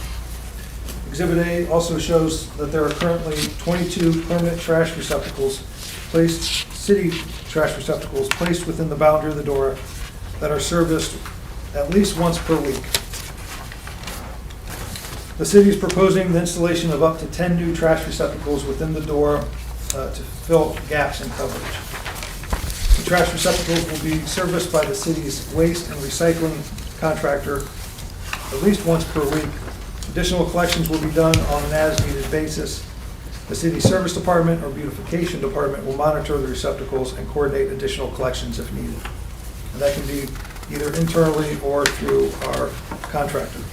Exhibit A also shows that there are currently 22 permanent trash receptacles city trash receptacles placed within the boundary of the Door that are serviced at least once per week. The city is proposing the installation of up to 10 new trash receptacles within the Door to fill gaps in coverage. The trash receptacles will be serviced by the city's waste and recycling contractor at least once per week. Additional collections will be done on an as-needed basis. The city service department or beautification department will monitor the receptacles and coordinate additional collections if needed. And that can be either internally or through our contractor.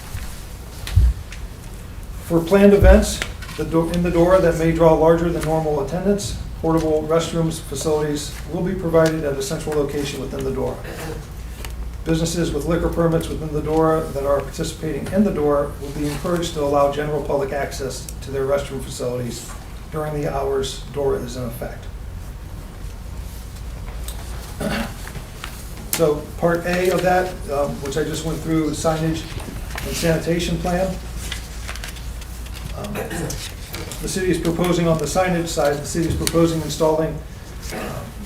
For planned events in the Door that may draw larger than normal attendance, portable restrooms facilities will be provided at a central location within the Door. Businesses with liquor permits within the Door that are participating in the Door will be encouraged to allow general public access to their restroom facilities during the hours Door is in effect. So part A of that, which I just went through, signage and sanitation plan. The city is proposing on the signage side, the city is proposing installing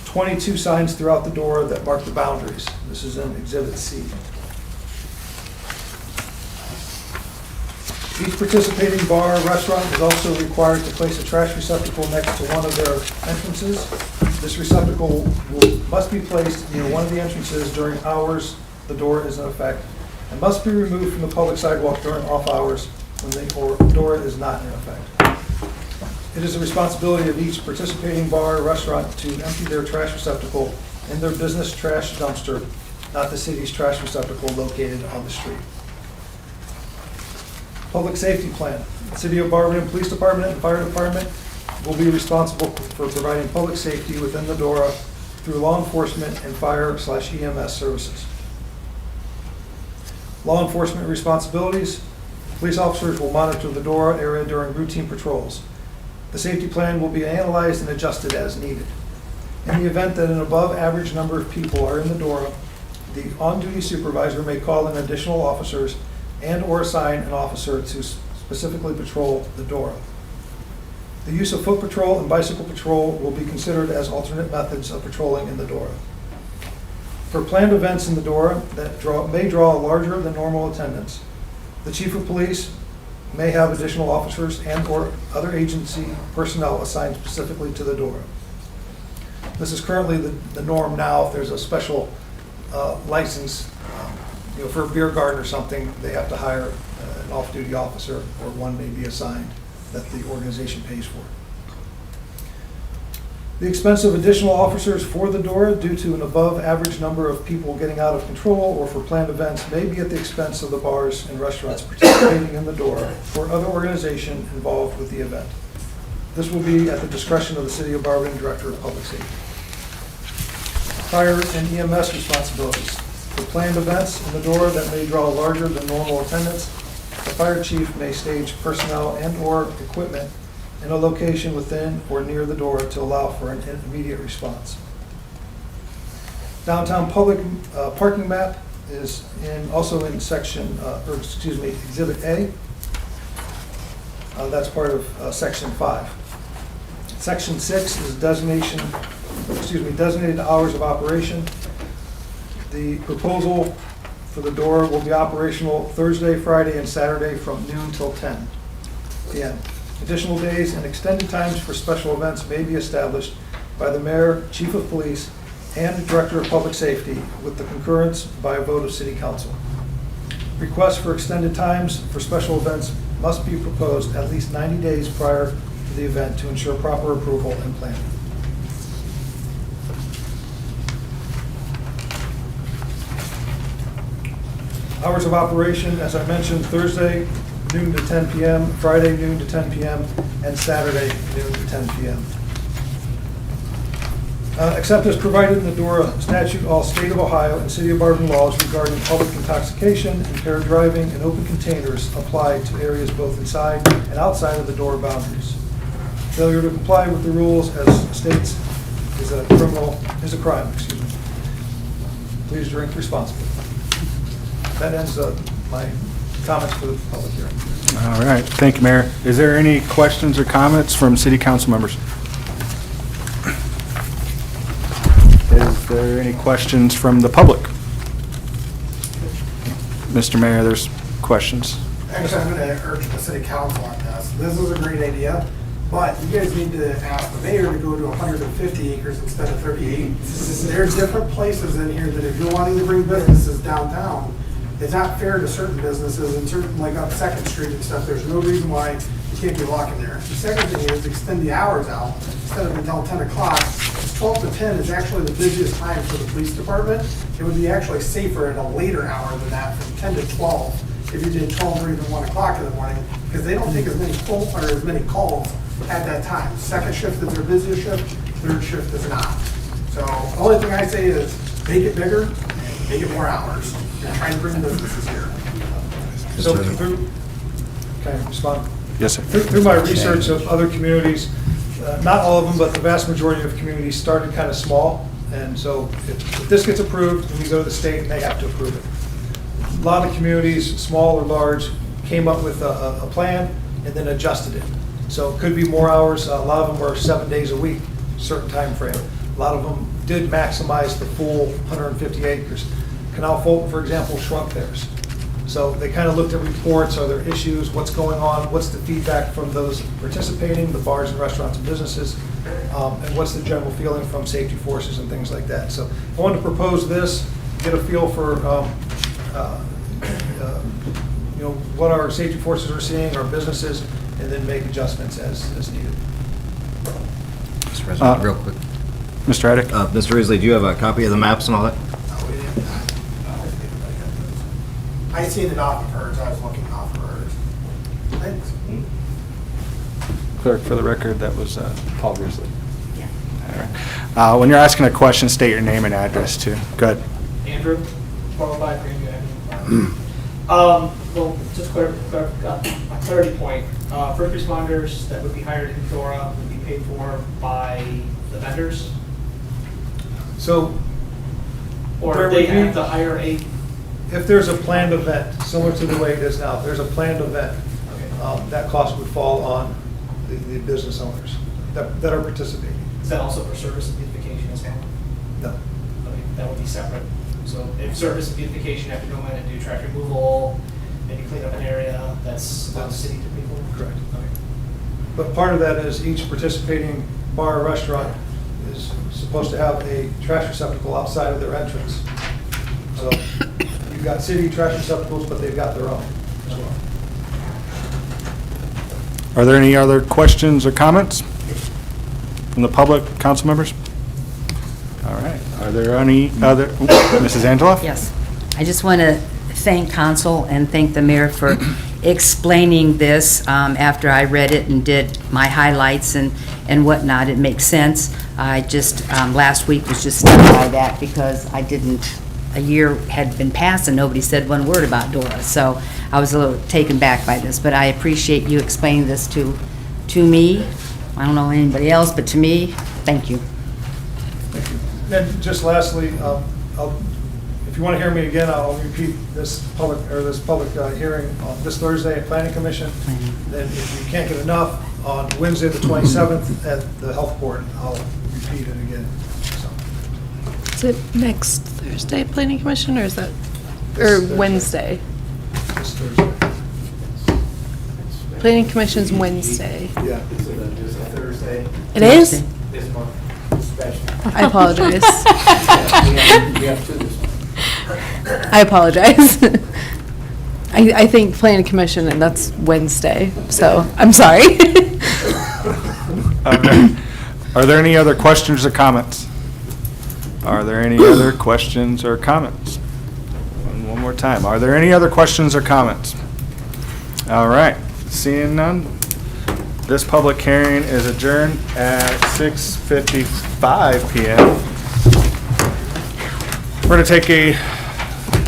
22 signs throughout the Door that mark the boundaries. This is in Exhibit C. Each participating bar or restaurant is also required to place a trash receptacle next to one of their entrances. This receptacle must be placed near one of the entrances during hours the Door is in effect and must be removed from the public sidewalk during off hours when the Door is not in effect. It is the responsibility of each participating bar or restaurant to empty their trash receptacle in their business trash dumpster, not the city's trash receptacle located on the street. Public safety plan. The City of Barberton Police Department and Fire Department will be responsible for providing public safety within the Door through law enforcement and fire/EMS services. Law enforcement responsibilities. Police officers will monitor the Door area during routine patrols. The safety plan will be analyzed and adjusted as needed. In the event that an above-average number of people are in the Door, the on-duty supervisor may call in additional officers and/or assign an officer to specifically patrol the Door. The use of foot patrol and bicycle patrol will be considered as alternate methods of patrolling in the Door. For planned events in the Door that may draw larger than normal attendance, the chief of police may have additional officers and/or other agency personnel assigned specifically to the Door. This is currently the norm now. If there's a special license, for a beer garden or something, they have to hire an off-duty officer, or one may be assigned that the organization pays for. The expense of additional officers for the Door due to an above-average number of people getting out of control or for planned events may be at the expense of the bars and restaurants participating in the Door or other organization involved with the event. This will be at the discretion of the City of Barberton Director of Public Safety. Fire and EMS responsibilities. For planned events in the Door that may draw larger than normal attendance, the fire chief may stage personnel and/or equipment in a location within or near the Door to allow for an immediate response. Downtown public parking map is also in Exhibit A. That's part of Section 5. Section 6 is designated hours of operation. The proposal for the Door will be operational Thursday, Friday, and Saturday from noon till 10 p.m. Additional days and extended times for special events may be established by the mayor, chief of police, and Director of Public Safety with the concurrence by a vote of City Council. Requests for extended times for special events must be proposed at least 90 days prior to the event to ensure proper approval and planning. Hours of operation, as I mentioned, Thursday noon to 10 p.m., Friday noon to 10 p.m., and Saturday noon to 10 p.m. Except as provided in the DORA statute, all state of Ohio and city of Barberton laws regarding public intoxication, impaired driving, and open containers apply to areas both inside and outside of the DORA boundaries. Failure to comply with the rules as states is a crime, excuse me. Please drink responsibly. That ends my comments for the public hearing. All right, thank you, Mayor. Is there any questions or comments from city council members? Is there any questions from the public? Mr. Mayor, there's questions. Actually, I'm going to urge the city council on this. This is a great idea, but you guys need to ask the mayor to go to 150 acres instead of 38. There's different places in here that if you're wanting to bring businesses downtown, it's not fair to certain businesses and certain, like up 2nd Street and stuff. There's no reason why you can't be walking there. The second thing is extend the hours out instead of until 10 o'clock. 12 to 10 is actually the busiest time for the police department. It would be actually safer at a later hour than that, from 10 to 12, if you did 12 or even 1 o'clock in the morning, because they don't take as many calls at that time. Second shift is their busiest shift, third shift is not. So the only thing I say is make it bigger, and make it more hours, and try and bring businesses here. So through, can I respond? Yes, sir. Through my research of other communities, not all of them, but the vast majority of communities started kind of small. And so if this gets approved, then we go to the state and they have to approve it. A lot of communities, small or large, came up with a plan and then adjusted it. So it could be more hours. A lot of them were 7 days a week, certain time frame. A lot of them did maximize the full 150 acres. Canal Fulton, for example, shrunk theirs. So they kind of looked at reports, are there issues, what's going on, what's the feedback from those participating, the bars and restaurants and businesses, and what's the general feeling from safety forces and things like that. So I wanted to propose this, get a feel for what our safety forces are seeing, our businesses, and then make adjustments as needed. Mr. President, real quick. Mr. Addick? Mr. Risley, do you have a copy of the maps and all that? I seen it off of hers, I was looking off of hers. Thanks. Clerk, for the record, that was Paul Risley. Yeah. All right. When you're asking a question, state your name and address, too. Go ahead. Andrew, 405 Greenview Avenue. Well, just a clarity point. First responders that would be hired in DORA would be paid for by the vendors? So, Or they have to hire a... If there's a planned event, similar to the way it is now, if there's a planned event, that cost would fall on the business owners that are participating. Is that also for service and beautification as well? No. Okay, that would be separate. So if service and beautification have to go in and do trash removal, maybe clean up an area, that's on the city to pay for? Correct. Okay. But part of that is each participating bar or restaurant is supposed to have a trash receptacle outside of their entrance. So you've got city trash receptacles, but they've got their own as well. Are there any other questions or comments from the public, council members? All right. Are there any other, Mrs. Angeloff? Yes. I just want to thank council and thank the mayor for explaining this after I read it and did my highlights and whatnot. It makes sense. I just, last week was just stunned by that because I didn't, a year had been passed and nobody said one word about DORA. So I was a little taken back by this, but I appreciate you explaining this to me. I don't know anybody else, but to me, thank you. Thank you. And just lastly, if you want to hear me again, I'll repeat this public hearing on this Thursday at Planning Commission. Then if you can't get enough, on Wednesday the 27th at the Health Board, I'll repeat it again. So. Is it next Thursday, Planning Commission, or is that, This or Thursday. Wednesday? This Thursday. Planning Commission's Wednesday. Yeah. It's a Thursday It is? this month, special. I apologize. We have two this one. I apologize. I think planning commission, and that's Wednesday, so I'm sorry. Are there any other questions or comments? Are there any other questions or comments? One more time. Are there any other questions or comments? All right, seeing none, this public hearing is adjourned at 6:55 PM. We're going to take a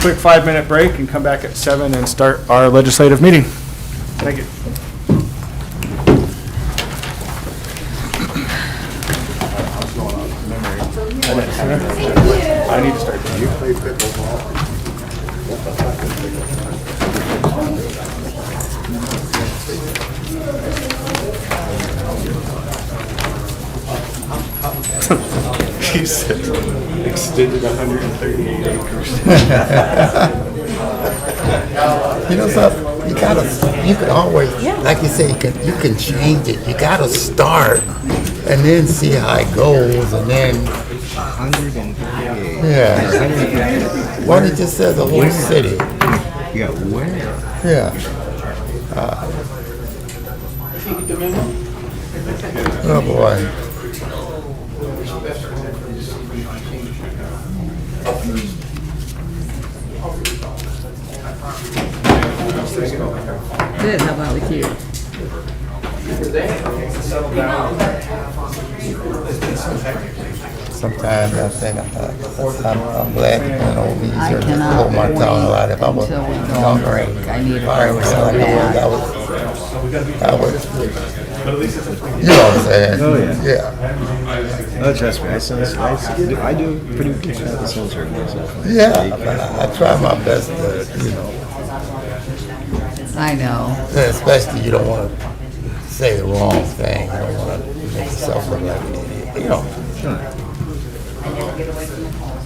quick 5-minute break and come back at 7 and start our legislative meeting. Thank you. I need to start. You play pickleball? He said extended 138 acres. You know something? You can always, like you say, you can change it. You gotta start and then see how it goes and then, 138. yeah. Why did you say the whole city? Yeah, where? Yeah. Oh, boy. Good, how about with you? Sometimes I think I'm glad you went over these I and cannot hold my tongue a lot. If I was until we go on younger, break. I need a if I break was so younger, bad. I would, you know what I'm saying? Oh, yeah. Yeah. Oh, trust me, I do pretty good job of censoring myself. Yeah, I try my best to, I know. especially you don't want to say the wrong thing. You don't want to make yourself look like an idiot,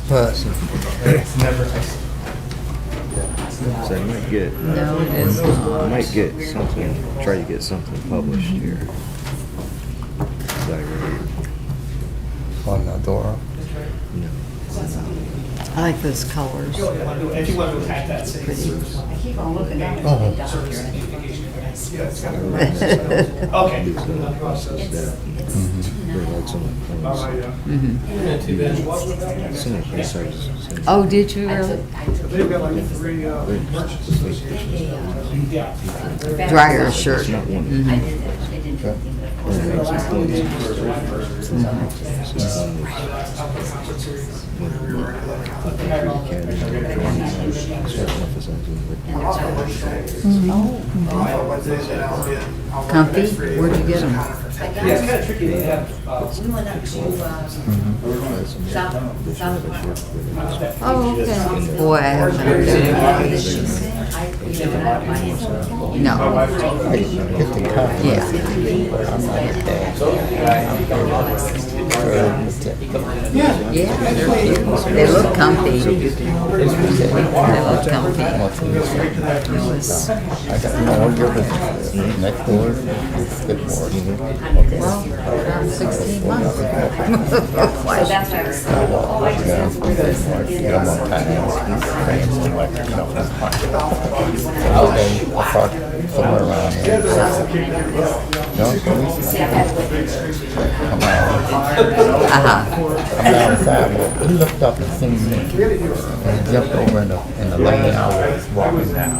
But So you might get, No, it is you not. might get something, try to get something published here. Is that right? on the door. I like those colors. If you want to attack that, say. Oh, Okay. Oh, did you really? They've got like 3 merchants associations. Yeah. Dryer shirt. Comfy? Where'd you get them? Yeah, it's kind of tricky. They have, Oh, okay. Boy, I haven't been there. No. Get the coffee. Yeah. I'm like that. Yeah, they're cute. They look comfy. They look comfy. I got no idea. Next door, it's good more. Well, around 16 months. Why, that's what I was Get them on time. Trains and like, okay, I'll park somewhere around here. No, police. Come out. I'm down the sidewalk. He looked up and seen me. And he jumped over in the lane I was walking down.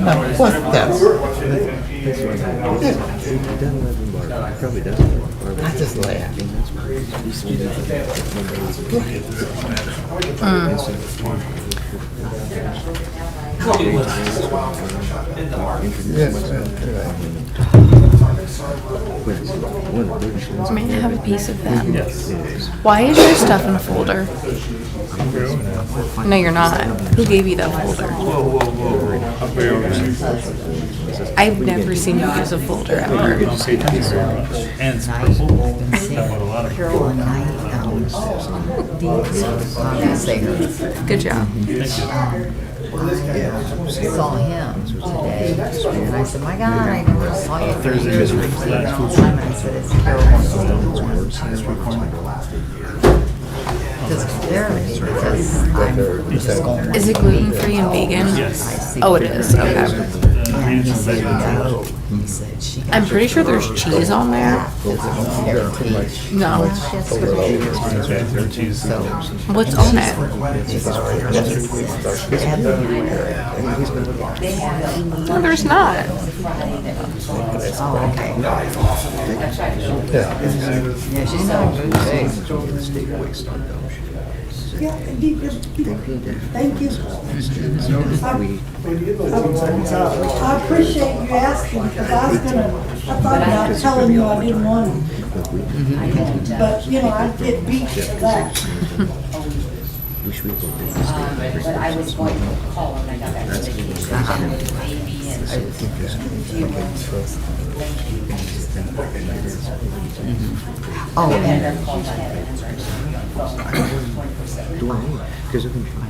Now, what's that? Probably doesn't. I just laughed. May I have a piece of that? Yes. Why is your stuff in a folder? No, you're not. Who gave you that folder? I've never seen you use a folder ever. And it's purple. Carol and I, Good job. saw him today, and I said, my God, I never saw you for years. And I said, it's Is it gluten-free and vegan? Yes. Oh, it is, okay. I'm pretty sure there's cheese on there. No. What's on it? No, there's not. Oh, okay. Yeah, she's not big. Yeah, thank you. I appreciate you asking, because I thought about telling you I didn't want it. But, you know, I'd get beat for that. But I was going to call when I got back to Oh, and I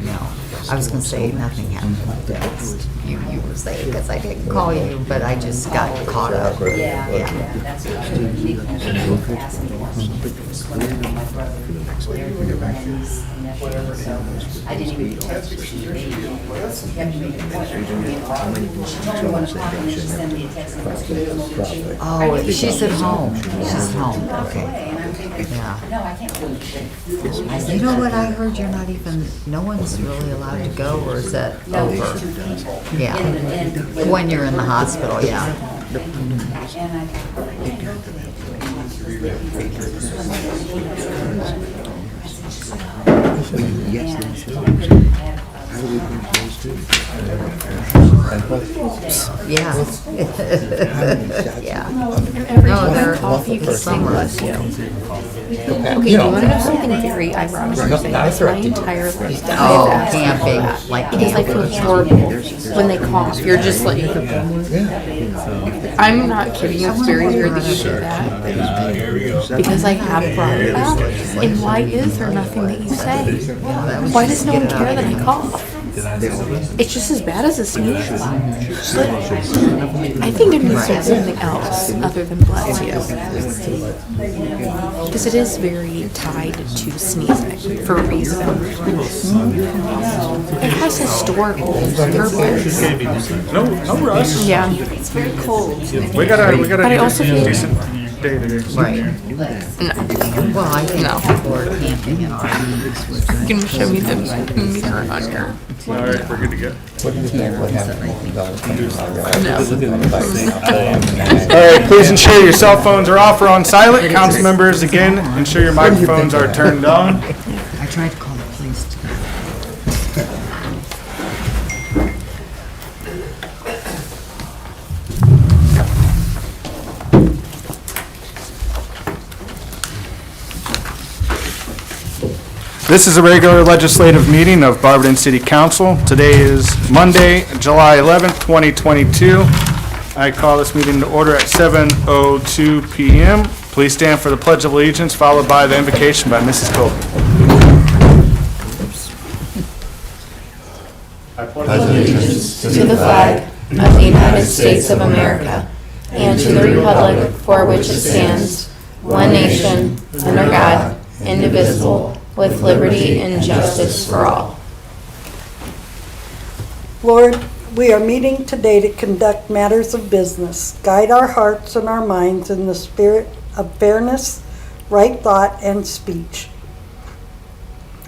know. I was gonna say nothing happened with text. You were saying, because I didn't call you, but I just got caught up. Yeah. That's what I was I didn't even text her. She kept me to Oh, she's at home. She's home, okay. Yeah. No, I can't believe it. You know what, I heard you're not even, no one's really allowed to go, or is that over? Yeah, when you're in the hospital, yeah. Yeah. Yeah. No, they're somewhere. Okay, do you want to know something very ironic? That's my entire life. Oh, camping, like Because I feel horrible when they cough. You're just like, I'm not kidding. It's very weird that you say that. Because I have brought it up. And why is there nothing that you say? Why does no one care that I cough? It's just as bad as a sneeze. But I think there needs to be something else other than bless you. Because it is very tied to sneezing for a reason. It has historical purpose. No rush. Yeah. It's very cold. We got a But I also feel decent day today. Right. no. Well, I think No. people are camping in our. You can show me the mirror on your. All right, we're good to go. All right, please ensure your cell phones are off or on silent. Council members, again, ensure your microphones are turned on. I tried to call the police today. This is a regular legislative meeting of Barberton City Council. Today is Monday, July 11th, 2022. I call this meeting to order at 7:02 p.m. Please stand for the Pledge of Allegiance, followed by the invocation by Mrs. Cole. To the flag of the United States of America and to the republic for which it stands, one nation, under God, indivisible, with liberty and justice for all. Lord, we are meeting today to conduct matters of business. Guide our hearts and our minds in the spirit of fairness, right thought, and speech.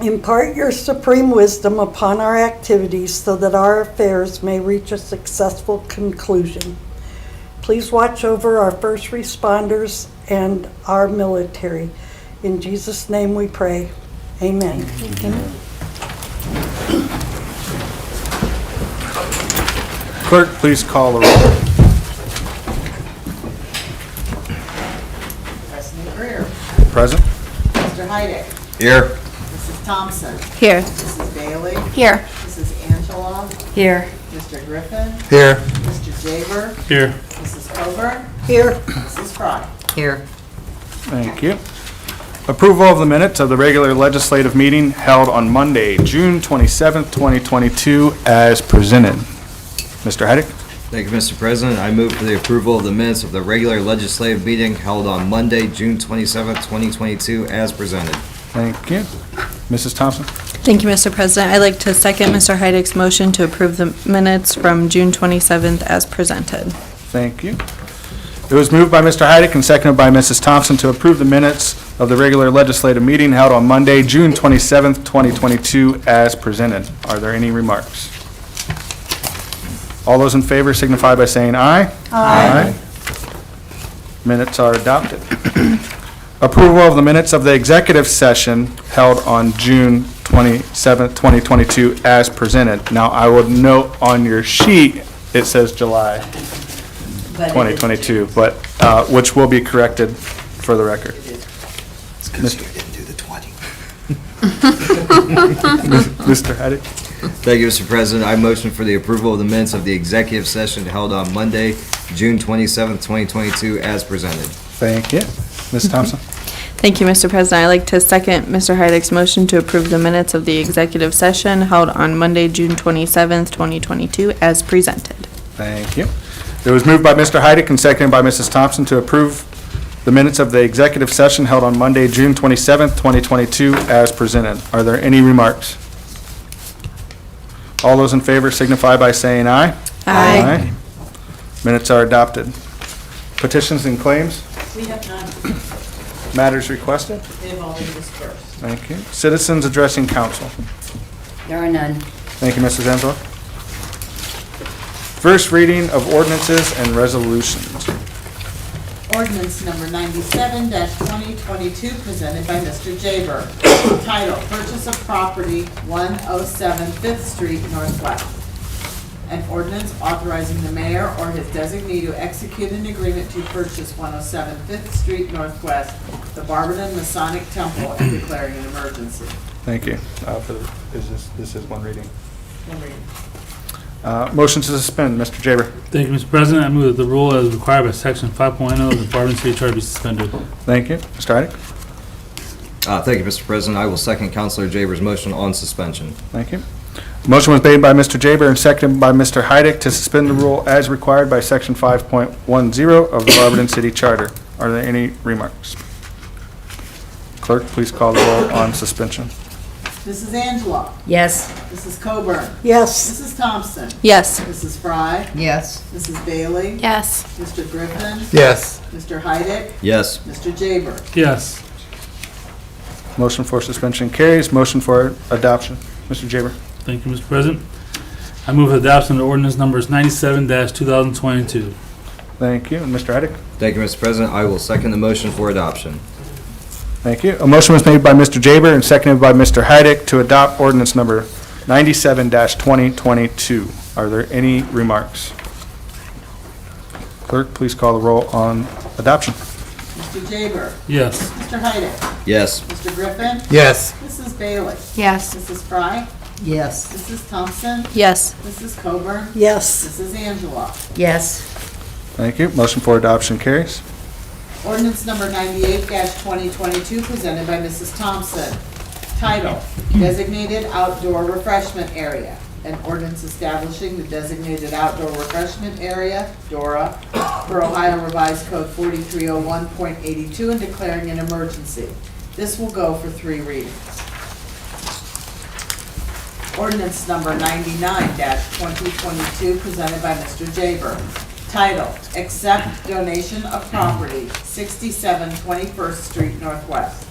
Impart your supreme wisdom upon our activities so that our affairs may reach a successful conclusion. Please watch over our first responders and our military. In Jesus' name we pray. Amen. Clerk, please call the roll. President Greer. Present. Mr. Heidick. Here. Mrs. Thompson. Here. Mrs. Bailey. Here. Mrs. Angela. Here. Mr. Griffin. Here. Mr. Jaber. Here. Mrs. Coburn. Here. Mrs. Fry. Here. Thank you. Approval of the minutes of the regular legislative meeting held on Monday, June 27th, 2022, as presented. Mr. Heidick? Thank you, Mr. President. I move for the approval of the minutes of the regular legislative meeting held on Monday, June 27th, 2022, as presented. Thank you. Mrs. Thompson? Thank you, Mr. President. I'd like to second Mr. Heidick's motion to approve the minutes from June 27th as presented. Thank you. It was moved by Mr. Heidick and seconded by Mrs. Thompson to approve the minutes of the regular legislative meeting held on Monday, June 27th, 2022, as presented. Are there any remarks? All those in favor signify by saying aye. Aye. Minutes are adopted. Approval of the minutes of the executive session held on June 27th, 2022, as presented. Now, I would note on your sheet, it says July 2022, but, which will be corrected for the record. It's because you didn't do the 20. Mr. Heidick? Thank you, Mr. President. I motion for the approval of the minutes of the executive session held on Monday, June 27th, 2022, as presented. Thank you. Ms. Thompson? Thank you, Mr. President. I'd like to second Mr. Heidick's motion to approve the minutes of the executive session held on Monday, June 27th, 2022, as presented. Thank you. It was moved by Mr. Heidick and seconded by Mrs. Thompson to approve the minutes of the executive session held on Monday, June 27th, 2022, as presented. Are there any remarks? All those in favor signify by saying aye. Aye. Minutes are adopted. Petitions and claims? We have none. Matters requested? They have all been dispersed. Thank you. Citizens addressing council? There are none. Thank you, Mrs. Ensler. First reading of ordinances and resolutions. Ordinance number 97-2022, presented by Mr. Jaber. Title, Purchase of Property, 107 5th Street Northwest. An ordinance authorizing the mayor or his designee to execute an agreement to purchase 107 5th Street Northwest, the Barberton Masonic Temple, and declaring an emergency. Thank you. This is one reading. One reading. Motion to suspend, Mr. Jaber. Thank you, Mr. President. I move that the rule as required by Section 5.0 of the Barberton City Charter be suspended. Thank you. Mr. Heidick? Thank you, Mr. President. I will second Councilor Jaber's motion on suspension. Thank you. Motion was made by Mr. Jaber and seconded by Mr. Heidick to suspend the rule as required by Section 5.10 of the Barberton City Charter. Are there any remarks? Clerk, please call the roll on suspension. Mrs. Angela? Yes. Mrs. Coburn? Yes. Mrs. Thompson? Yes. Mrs. Fry? Yes. Mrs. Bailey? Yes. Mr. Griffin? Yes. Mr. Heidick? Yes. Mr. Jaber? Yes. Motion for suspension carries. Motion for adoption. Mr. Jaber. Thank you, Mr. President. I move for adoption of ordinance numbers 97-2022. Thank you. And Mr. Heidick? Thank you, Mr. President. I will second the motion for adoption. Thank you. A motion was made by Mr. Jaber and seconded by Mr. Heidick to adopt ordinance number 97-2022. Are there any remarks? Clerk, please call the roll on adoption. Mr. Jaber? Yes. Mr. Heidick? Yes. Mr. Griffin? Yes. Mrs. Bailey? Yes. Mrs. Fry? Yes. Mrs. Thompson? Yes. Mrs. Coburn? Yes. Mrs. Angela? Yes. Thank you. Motion for adoption carries. Ordinance number 98-2022, presented by Mrs. Thompson. Title, Designated Outdoor Refreshment Area. An ordinance establishing the Designated Outdoor Refreshment Area, DORA, per Ohio Revised Code 4301.82 and declaring an emergency. This will go for 3 readings. Ordinance number 99-2022, presented by Mr. Jaber. Title, Accept Donation of Property, 67 21st Street Northwest.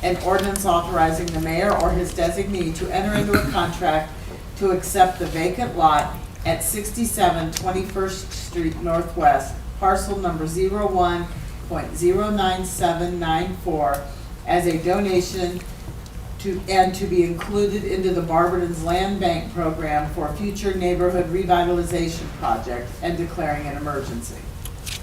An ordinance authorizing the mayor or his designee to enter into a contract to accept the vacant lot at 67 21st Street Northwest, parcel number 01.09794, as a donation to be included into the Barberton's Land Bank program for a future neighborhood revitalization project and declaring an emergency.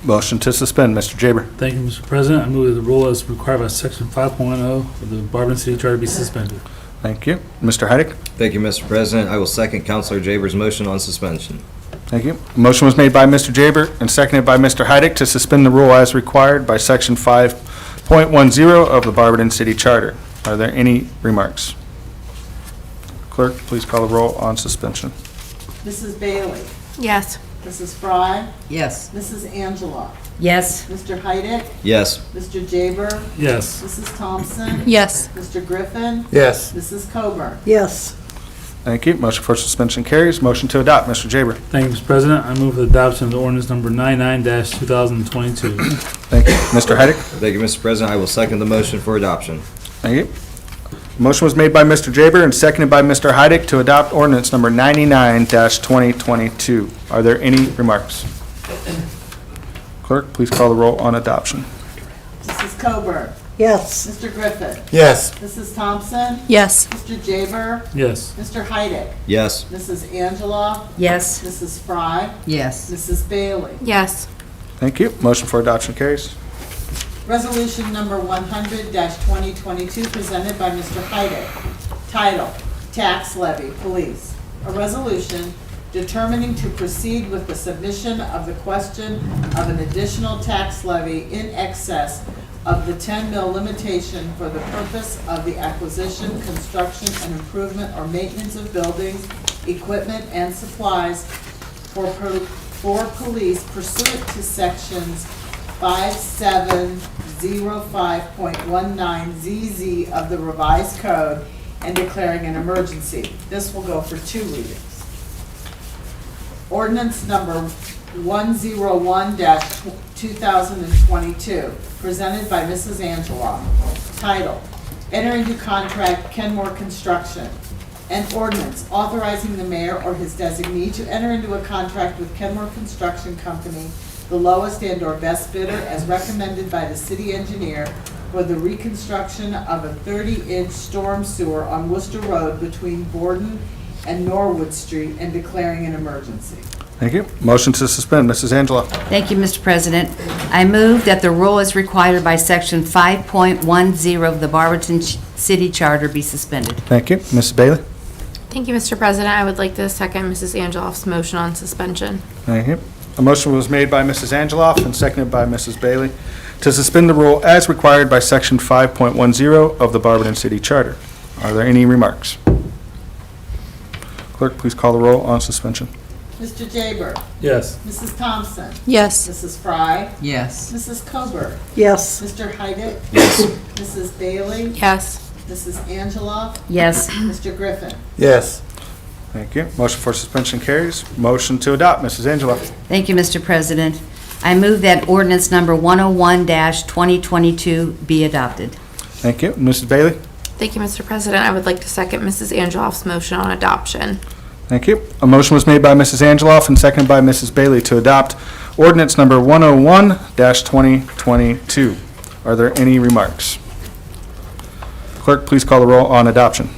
Motion to suspend, Mr. Jaber. Thank you, Mr. President. I move that the rule as required by Section 5.0 of the Barberton City Charter be suspended. Thank you. Mr. Heidick? Thank you, Mr. President. I will second Councilor Jaber's motion on suspension. Thank you. Motion was made by Mr. Jaber and seconded by Mr. Heidick to suspend the rule as required by Section 5.0 6.10 of the Barberton City Charter. Are there any remarks? Clerk, please call the roll on suspension. Mrs. Bailey? Yes. Mrs. Fry? Yes. Mrs. Angela? Yes. Mr. Heidick? Yes. Mr. Jaber? Yes. Mrs. Thompson? Yes. Mr. Griffin? Yes. Mrs. Coburn? Yes. Thank you. Motion for suspension carries. Motion to adopt, Mr. Jaber. Thank you, Mr. President. I move for the adoption of the ordinance number 99-2022. Thank you. Mr. Heidick? Thank you, Mr. President. I will second the motion for adoption. Thank you. Motion was made by Mr. Jaber and seconded by Mr. Heidick to adopt ordinance number 99-2022. Are there any remarks? Clerk, please call the roll on adoption. Mrs. Coburn? Yes. Mr. Griffin? Yes. Mrs. Thompson? Yes. Mr. Jaber? Yes. Mr. Heidick? Yes. Mrs. Angela? Yes. Mrs. Fry? Yes. Mrs. Bailey? Yes. Thank you. Motion for adoption carries. Resolution number 100-2022, presented by Mr. Heidick. Title, Tax Levy, Police. A resolution determining to proceed with the submission of the question of an additional tax levy in excess of the 10 mil limitation for the purpose of the acquisition, construction, and improvement or maintenance of buildings, equipment, and supplies for police pursuant to sections 5705.19 ZZ of the revised code and declaring an emergency. This will go for 2 readings. Ordinance number 101-2022, presented by Mrs. Angela. Title, Enter into Contract Kenmore Construction. An ordinance authorizing the mayor or his designee to enter into a contract with Kenmore Construction Company, the lowest and/or best bidder, as recommended by the city engineer, for the reconstruction of a 30-inch storm sewer on Worcester Road between Borden and Norwood Street and declaring an emergency. Thank you. Motion to suspend, Mrs. Angela. Thank you, Mr. President. I move that the rule as required by Section 5.10 of the Barberton City Charter be suspended. Thank you. Mrs. Bailey? Thank you, Mr. President. I would like to second Mrs. Angeloff's motion on suspension. Thank you. A motion was made by Mrs. Angeloff and seconded by Mrs. Bailey to suspend the rule as required by Section 5.10 of the Barberton City Charter. Are there any remarks? Clerk, please call the roll on suspension. Mr. Jaber? Yes. Mrs. Thompson? Yes. Mrs. Fry? Yes. Mrs. Coburn? Yes. Mr. Heidick? Yes. Mrs. Bailey? Yes. Mrs. Angela? Yes. Mr. Griffin? Yes. Thank you. Motion for suspension carries. Motion to adopt, Mrs. Angela. Thank you, Mr. President. I move that ordinance number 101-2022 be adopted. Thank you. Mrs. Bailey? Thank you, Mr. President. I would like to second Mrs. Angeloff's motion on adoption. Thank you. A motion was made by Mrs. Angeloff and seconded by Mrs. Bailey to adopt ordinance number 101-2022. Are there any remarks? Clerk, please call the roll on adoption.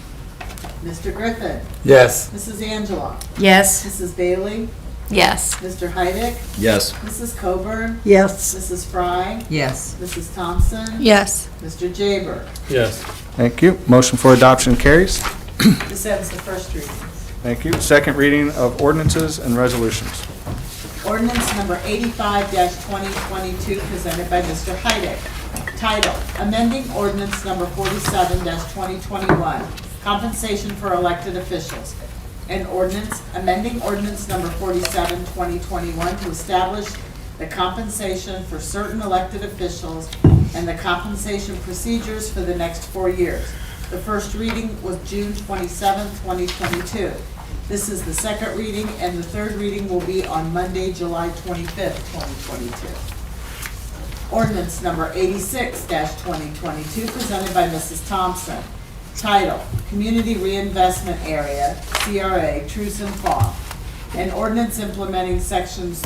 Mr. Griffin? Yes. Mrs. Angela? Yes. Mrs. Bailey? Yes. Mr. Heidick? Yes. Mrs. Coburn? Yes. Mrs. Fry? Yes. Mrs. Thompson? Yes. Mr. Jaber? Yes. Thank you. Motion for adoption carries. This ends the first reading. Thank you. Second reading of ordinances and resolutions. Ordinance number 85-2022, presented by Mr. Heidick. Title, Amending Ordinance number 47-2021, Compensation for Elected Officials. An ordinance amending ordinance number 47-2021 to establish the compensation for certain elected officials and the compensation procedures for the next 4 years. The first reading was June 27, 2022. This is the second reading, and the third reading will be on Monday, July 25th, 2022. Ordinance number 86-2022, presented by Mrs. Thompson. Title, Community Reinvestment Area, CRA, Truson Farm. An ordinance implementing sections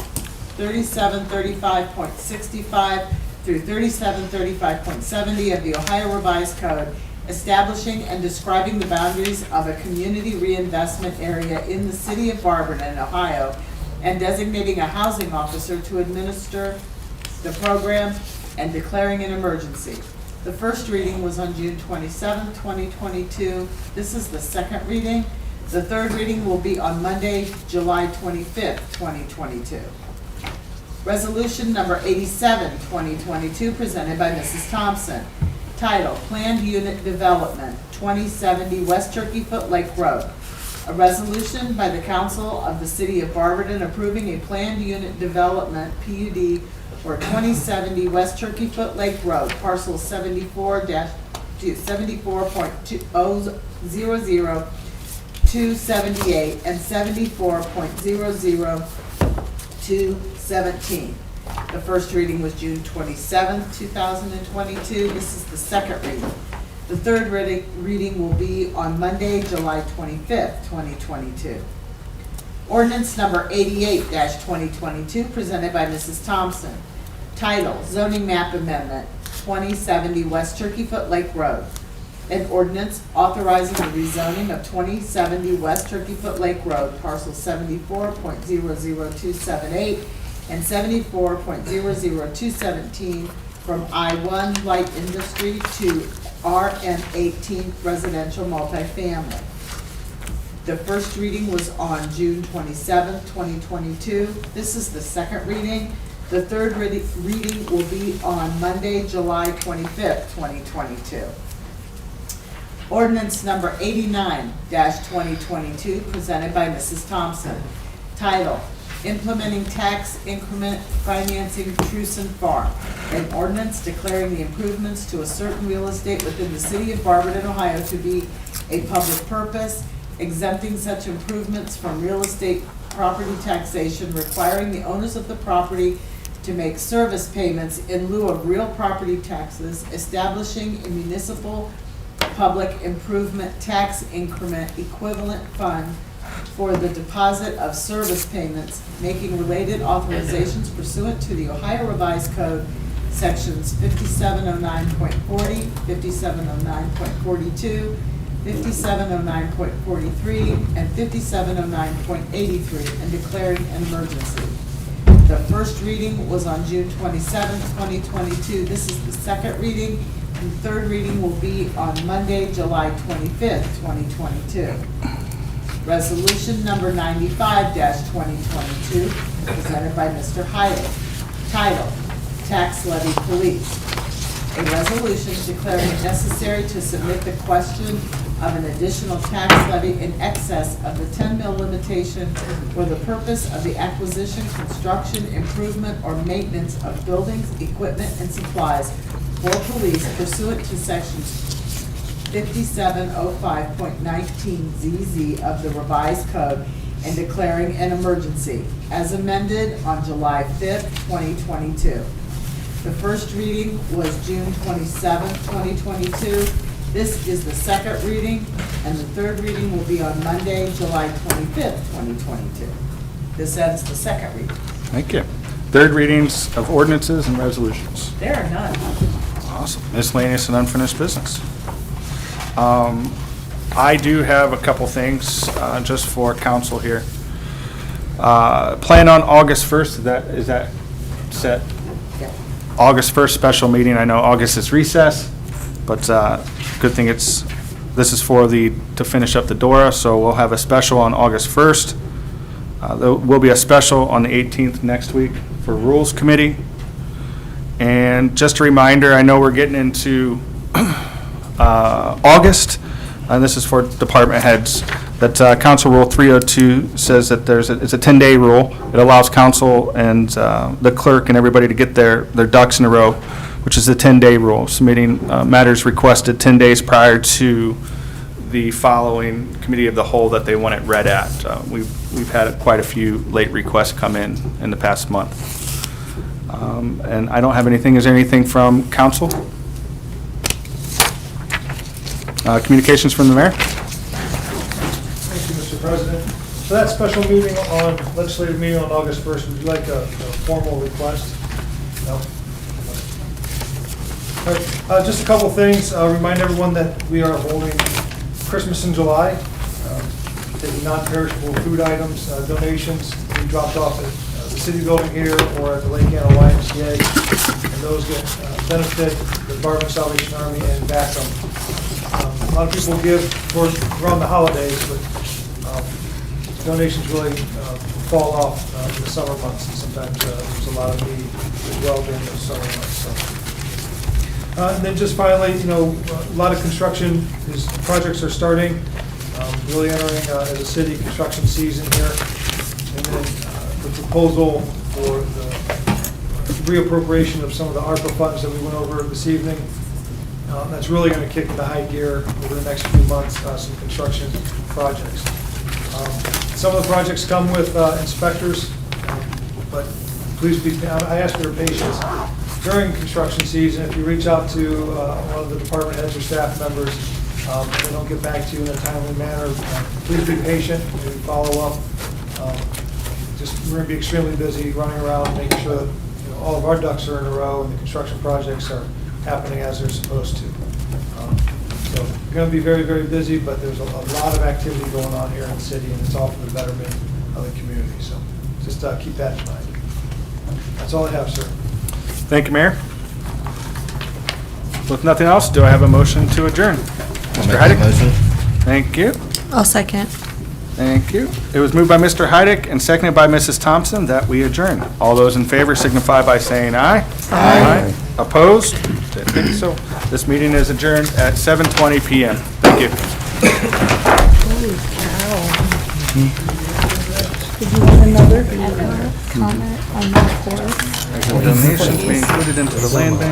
3735.65 through 3735.70 of the Ohio Revised Code, establishing and describing the boundaries of a community reinvestment area in the city of Barberton, Ohio, and designating a housing officer to administer the program and declaring an emergency. The first reading was on June 27, 2022. This is the second reading. The third reading will be on Monday, July 25th, 2022. Resolution number 87, 2022, presented by Mrs. Thompson. Title, Planned Unit Development, 2070 West Turkey Foot Lake Road. A resolution by the Council of the City of Barberton approving a planned unit development, PUD, for 2070 West Turkey Foot Lake Road, parcel 74.00278 and 74.00217. The first reading was June 27th, 2022. This is the second reading. The third reading will be on Monday, July 25th, 2022. Ordinance number 88-2022, presented by Mrs. Thompson. Title, Zoning Map Amendment, 2070 West Turkey Foot Lake Road. An ordinance authorizing the rezoning of 2070 West Turkey Foot Lake Road, parcel 74.00278 and 74.00217 from I-1 Light Industry to RN18 Residential Multifamily. The first reading was on June 27th, 2022. This is the second reading. The third reading will be on Monday, July 25th, 2022. Ordinance number 89-2022, presented by Mrs. Thompson. Title, Implementing Tax Increment Financing Truson Farm. An ordinance declaring the improvements to a certain real estate within the city of Barberton, Ohio to be a public purpose, exempting such improvements from real estate property taxation, requiring the owners of the property to make service payments in lieu of real property taxes, establishing a municipal public improvement tax increment equivalent fund for the deposit of service payments, making related authorizations pursuant to the Ohio Revised Code, sections 5709.40, 5709.42, 5709.43, and 5709.83, and declaring an emergency. The first reading was on June 27th, 2022. This is the second reading. The third reading will be on Monday, July 25th, 2022. Resolution number 95-2022, presented by Mr. Hyde. Title, Tax Levy Police. A resolution declaring it necessary to submit the question of an additional tax levy in excess of the 10 mil limitation for the purpose of the acquisition, construction, improvement, or maintenance of buildings, equipment, and supplies for police pursuant to sections 5705.19ZZ of the revised code and declaring an emergency, as amended on July 5th, 2022. The first reading was June 27th, 2022. This is the second reading, and the third reading will be on Monday, July 25th, 2022. This ends the second reading. Thank you. Third readings of ordinances and resolutions. There are none. Awesome. Miscellaneous and unfinished business. I do have a couple things just for council here. Plan on August 1st, is that set? Yeah. August 1st special meeting. I know August is recess, but good thing this is to finish up the DORA, so we'll have a special on August 1st. There will be a special on the 18th next week for Rules Committee. And just a reminder, I know we're getting into August, and this is for department heads, that Council Rule 302 says that it's a 10-day rule. It allows council and the clerk and everybody to get their ducks in a row, which is the 10-day rule, submitting matters requested 10 days prior to the following committee of the whole that they want it read at. We've had quite a few late requests come in the past month. And I don't have anything. Is there anything from council? Communications from the mayor? Thank you, Mr. President. For that special meeting legislative meeting on August 1st, would you like a formal request? No? All right, just a couple things. Remind everyone that we are holding Christmas in July. Taking non-perishable food items, donations be dropped off at the city building here or at the Lake Anna YMCA, and those get benefit the Barberton Salvation Army and back them. A lot of people give around the holidays, but donations really fall off in the summer months, and sometimes there's a lot of need as well during those summer months, so. And then just finally, a lot of construction, projects are starting, really entering as a city construction season here. And then the proposal for the reappropriation of some of the ARPA funds that we went over this evening, that's really going to kick into high gear over the next few months, some construction projects. Some of the projects come with inspectors, but please I ask for your patience. During construction season, if you reach out to one of the department heads or staff members, and they don't get back to you in a timely manner, please be patient, maybe follow up. We're going to be extremely busy running around, making sure that all of our ducks are in a row and the construction projects are happening as they're supposed to. So we're going to be very, very busy, but there's a lot of activity going on here in the city, and it's all for the betterment of the community. So just keep that in mind. That's all I have, sir. Thank you, Mayor. With nothing else, do I have a motion to adjourn? I'll Mr. make that Heidick? motion. Thank you. I'll second. Thank you. It was moved by Mr. Heidick and seconded by Mrs. Thompson that we adjourn. All those in favor signify by saying aye. Aye. Opposed? Didn't think so. This meeting is adjourned at 7:20 PM. Thank you. Holy cow. Did you want another? Comment on the course? Donations be included into the land bank.